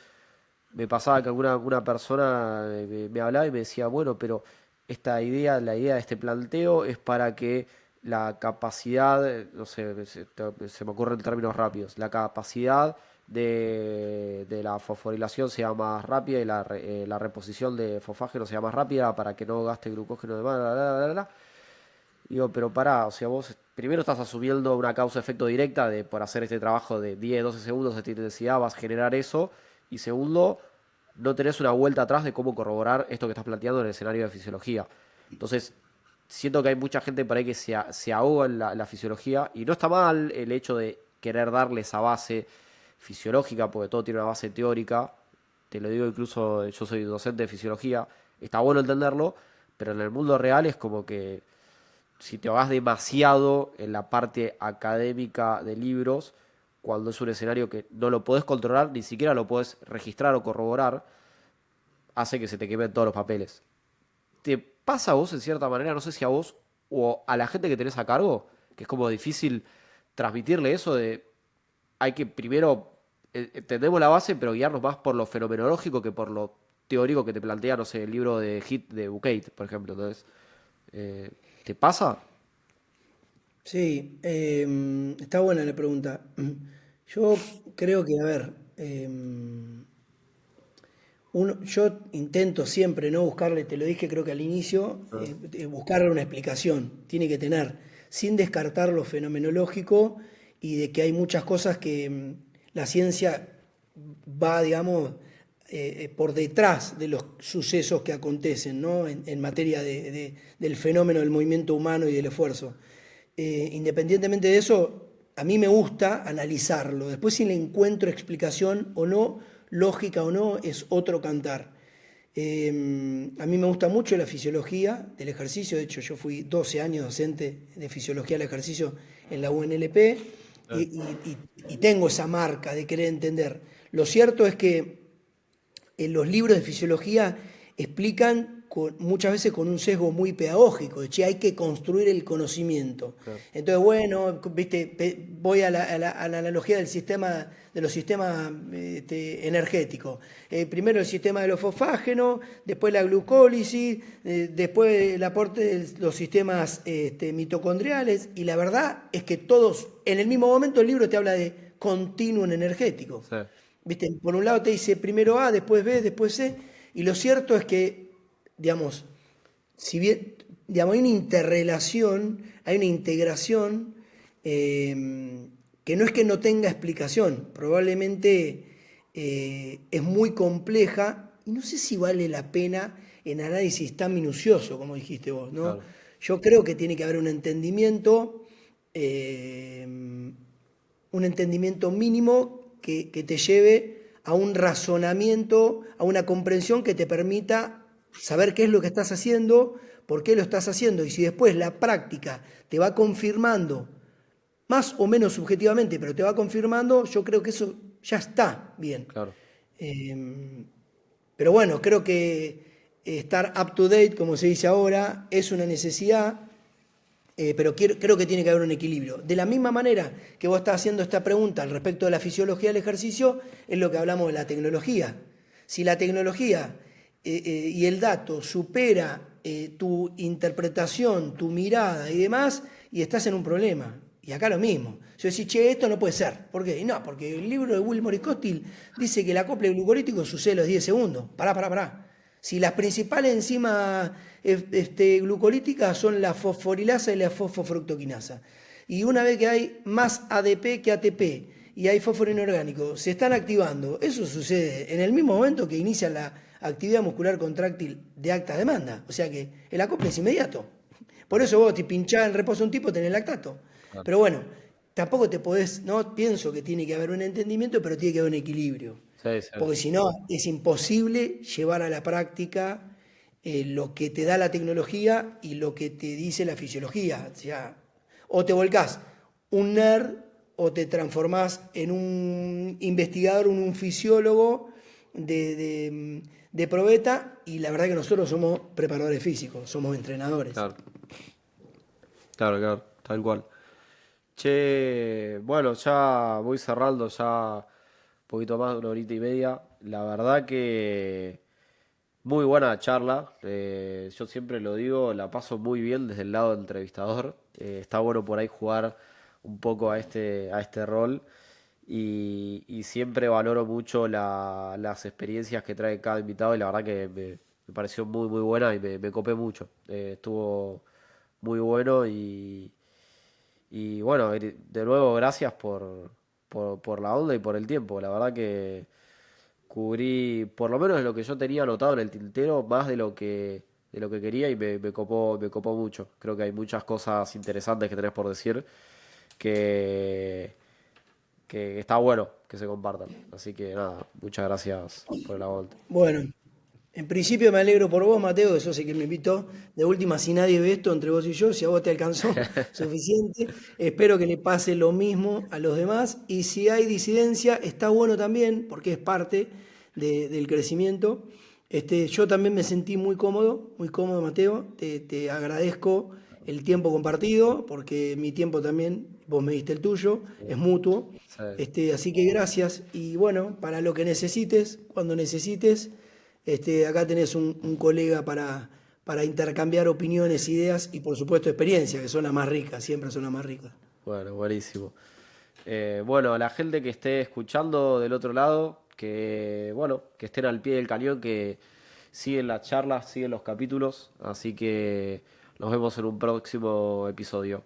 me pasaba que alguna persona me hablaba y me decía, bueno, pero esta idea, la idea de este planteo es para que la capacidad, no sé, se me ocurren términos rápidos, la capacidad de la fosforilación sea más rápida y la reposición de fosfágeno sea más rápida para que no gaste glucógeno de más, bla, bla, bla, bla. Digo, pero pará, o sea, vos primero estás asumiendo una causa-efecto directa de por hacer este trabajo de 10 12 segundos de esta intensidad vas a generar eso. Y segundo, no tenés una vuelta atrás de cómo corroborar esto que estás planteando en el escenario de fisiología. Entonces, siento que hay mucha gente por ahí que se ahoga en la fisiología y no está mal el hecho de querer darle esa base fisiológica, porque todo tiene una base teórica. Te lo digo incluso, yo soy docente de fisiología, está bueno entenderlo, pero en el mundo real es como que si te vas demasiado en la parte académica de libros, cuando es un escenario que no lo podés controlar, ni siquiera lo podés registrar o corroborar, hace que se te quemen todos los papeles. ¿Te pasa a vos en cierta manera, no sé si a vos o a la gente que tenés a cargo, que es como difícil transmitirle eso de hay que primero entendemos la base, pero guiarnos más por lo fenomenológico que por lo teórico que te plantea, no sé, el libro de Hit de Bucate, por ejemplo. Entonces, eh, ¿te pasa? Sí, está buena la pregunta. Yo creo que, a ver, yo intento siempre no buscarle, te lo dije creo que al inicio, buscarle una explicación, tiene que tener, sin descartar lo fenomenológico y de que hay muchas cosas que la ciencia va, digamos, por detrás de los sucesos que acontecen, ¿no? En materia del fenómeno del movimiento humano y del esfuerzo. Independientemente de eso, a mí me gusta analizarlo. Después si le encuentro explicación o no, lógica o no, es otro cantar. A mí me gusta mucho la fisiología del ejercicio. De hecho, yo fui 12 años docente de fisiología del ejercicio en la UNLP y, y tengo esa marca de querer entender. Lo cierto es que en los libros de fisiología explican muchas veces con un sesgo muy pedagógico, de che, hay que construir el conocimiento. Claro. Entonces, bueno, viste, voy a la analogía del sistema, de los sistemas energéticos. Primero el sistema de los fosfágenos, después la glucólisis, después el aporte de los sistemas mitocondriales, y la verdad es que todos, en el mismo momento el libro te habla de continuum energético. Sí. ¿Viste? Por un lado te dice primero A, después B, después C, y lo cierto es que, digamos, si bien digamos, hay una interrelación, hay una integración que no es que no tenga explicación, probablemente es muy compleja y no sé si vale la pena en análisis tan minucioso como dijiste vos, ¿no? Claro. Yo creo que tiene que haber un entendimiento mínimo que te lleve a un razonamiento, a una comprensión que te permita saber qué es lo que estás haciendo, por qué lo estás haciendo, y si después la práctica te va confirmando, más o menos subjetivamente, pero te va confirmando, yo creo que eso ya está bien. Claro. Pero bueno, creo que estar up to date, como se dice ahora, es una necesidad pero creo que tiene que haber un equilibrio. De la misma manera que vos estás haciendo esta pregunta al respecto de la fisiología del ejercicio, es lo que hablamos de la tecnología. Si la tecnología y el dato supera tu interpretación, tu mirada y demás, y estás en un problema. Y acá lo mismo. Yo decía, che, esto no puede ser. ¿Por qué? Y no, porque el libro de Wilmore y Costil dice que el acople glucolítico sucede a los 10 segundos. Pará. Si las principales enzimas glucolíticas son la fosforilasa y la fosfofructoquinasa. Y una vez que hay más ADP que ATP y hay fósforo inorgánico, se están activando. Eso sucede en el mismo momento que inicia la actividad muscular contráctil de alta demanda. O sea que el acople es inmediato. Por eso vos te pinchás en reposo un tipo, tenés lactato. Claro. Pero bueno, tampoco te podés, no pienso que tiene que haber un entendimiento, pero tiene que haber un equilibrio. Sí, sí. Porque si no, es imposible llevar a la práctica lo que te da la tecnología y lo que te dice la fisiología. O sea, o te volcás un nerd o te transformás en un investigador, un fisiólogo de probeta, y la verdad que nosotros somos preparadores físicos, somos entrenadores. Claro, claro, tal cual. Che, bueno, ya voy cerrando, ya un poquito más de una horita y media. La verdad que muy buena charla. Yo siempre lo digo, la paso muy bien desde el lado del entrevistador. Está bueno por ahí jugar un poco a este rol. Y siempre valoro mucho las experiencias que trae cada invitado. Y la verdad que me pareció muy buena y me copé mucho. Estuvo muy bueno y bueno, de nuevo gracias por la onda y por el tiempo. La verdad que cubrí, por lo menos de lo que yo tenía anotado en el tintero, más de lo que quería y me copó mucho. Creo que hay muchas cosas interesantes que tenés por decir que, que está bueno que se compartan. Así que nada, muchas gracias por el aguante. Bueno, en principio me alegro por vos, Mateo, que sos el que me invitó. De última, si nadie ve esto entre vos y yo, si a vos te alcanzó suficiente, espero que le pase lo mismo a los demás. Y si hay disidencia, está bueno también, porque es parte del crecimiento. Yo también me sentí muy cómodo, Mateo. Te agradezco el tiempo compartido, porque mi tiempo también, vos me diste el tuyo, es mutuo. Sí. Así que gracias. Y bueno, para lo que necesites, cuando necesites. Acá tenés un colega para intercambiar opiniones, ideas y por supuesto experiencias, que son las más ricas, siempre son las más ricas. Bueno, buenísimo. Bueno, a la gente que esté escuchando del otro lado, que bueno, que estén al pie del cañón, que siguen las charlas, siguen los capítulos, así que nos vemos en un próximo episodio.